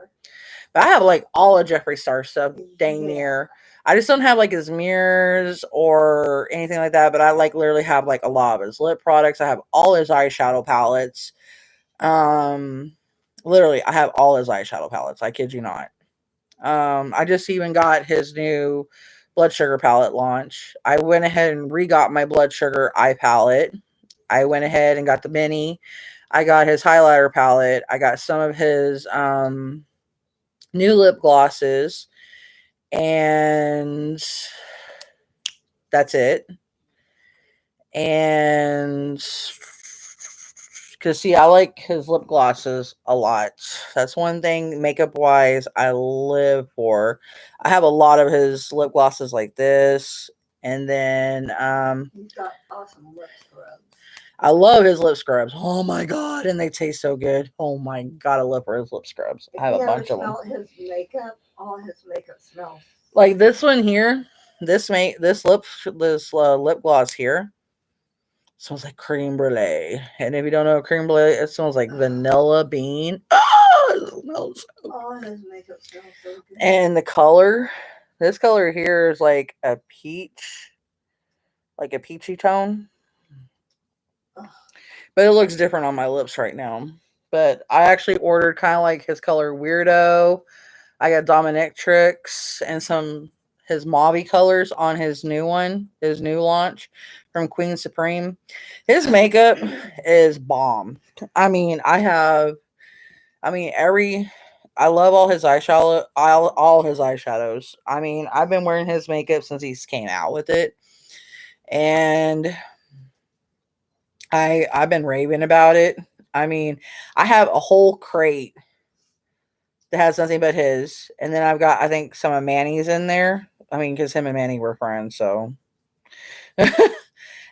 But I have like all of Jeffree Star stuff dang near. I just don't have like his mirrors or anything like that, but I like literally have like a lot of his lip products. I have all his eyeshadow palettes. Literally, I have all his eyeshadow palettes. I kid you not. I just even got his new blood sugar palette launch. I went ahead and re-got my blood sugar eye palette. I went ahead and got the mini. I got his highlighter palette. I got some of his new lip glosses. And that's it. And because see, I like his lip glosses a lot. That's one thing makeup wise I live for. I have a lot of his lip glosses like this. And then he's got awesome lip scrubs. I love his lip scrubs. Oh my god, and they taste so good. Oh my god, I love his lip scrubs. I have a bunch of them. His makeup, all his makeup smells. Like this one here, this lip gloss here smells like creme brulee. And if you don't know creme brulee, it smells like vanilla bean. Oh, it smells so Oh, his makeup smells so good. And the color, this color here is like a peach, like a peachy tone. But it looks different on my lips right now. But I actually ordered kind of like his color Weirdo. I got Dominatrix and some his mauve colors on his new one, his new launch from Queen Supreme. His makeup is bomb. I love all his all his eyeshadows. I mean, I've been wearing his makeup since he came out with it. And I've been raving about it. I mean, I have a whole crate that has nothing but his. And then I've got, I think, some of Manny's in there. I mean, because him and Manny were friends, so.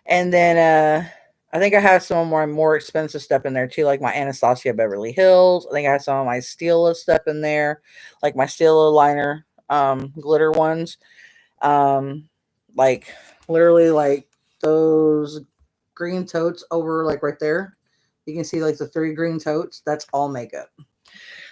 And then I think I have some more expensive stuff in there too, like my Anastasia Beverly Hills. I think I have some of my Stila stuff in there, like my Stila liner glitter ones. Like literally like those green totes over like right there. You can see like the 3 green totes. That's all makeup.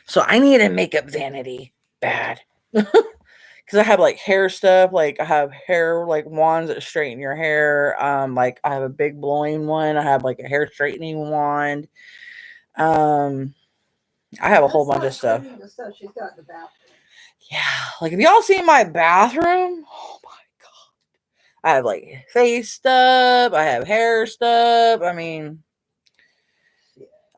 So I need a makeup vanity bad. Because I have like hair stuff, like I have hair like wands that straighten your hair. Like I have a big blowing one. I have like a hair straightening wand. I have a whole bunch of stuff. The stuff she's got in the bathroom. Yeah, like if y'all seen my bathroom, oh my god, I have like face stuff. I have hair stuff. I mean,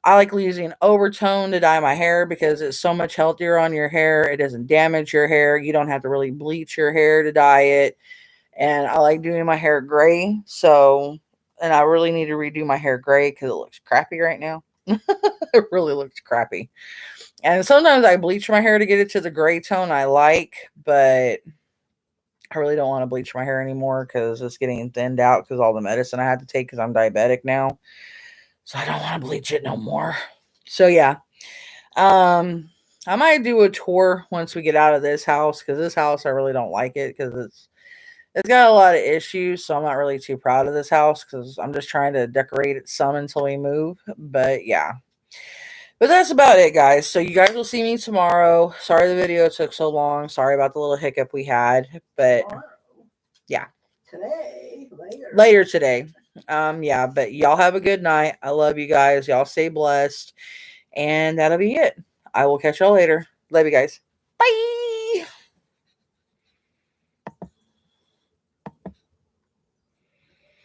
I like using overtone to dye my hair because it's so much healthier on your hair. It doesn't damage your hair. You don't have to really bleach your hair to dye it. And I like doing my hair gray. So, and I really need to redo my hair gray because it looks crappy right now. It really looks crappy. And sometimes I bleach my hair to get it to the gray tone I like, but I really don't want to bleach my hair anymore because it's getting thinned out because all the medicine I had to take because I'm diabetic now. So I don't want to bleach it no more. So yeah. I might do a tour once we get out of this house because this house I really don't like it because it's got a lot of issues. So I'm not really too proud of this house because I'm just trying to decorate it some until we move. But yeah. But that's about it, guys. So you guys will see me tomorrow. Sorry the video took so long. Sorry about the little hiccup we had. But Tomorrow. yeah. Today. Later today. Yeah, but y'all have a good night. I love you guys. Y'all stay blessed. And that'll be it. I will catch y'all later. Love you guys. Bye.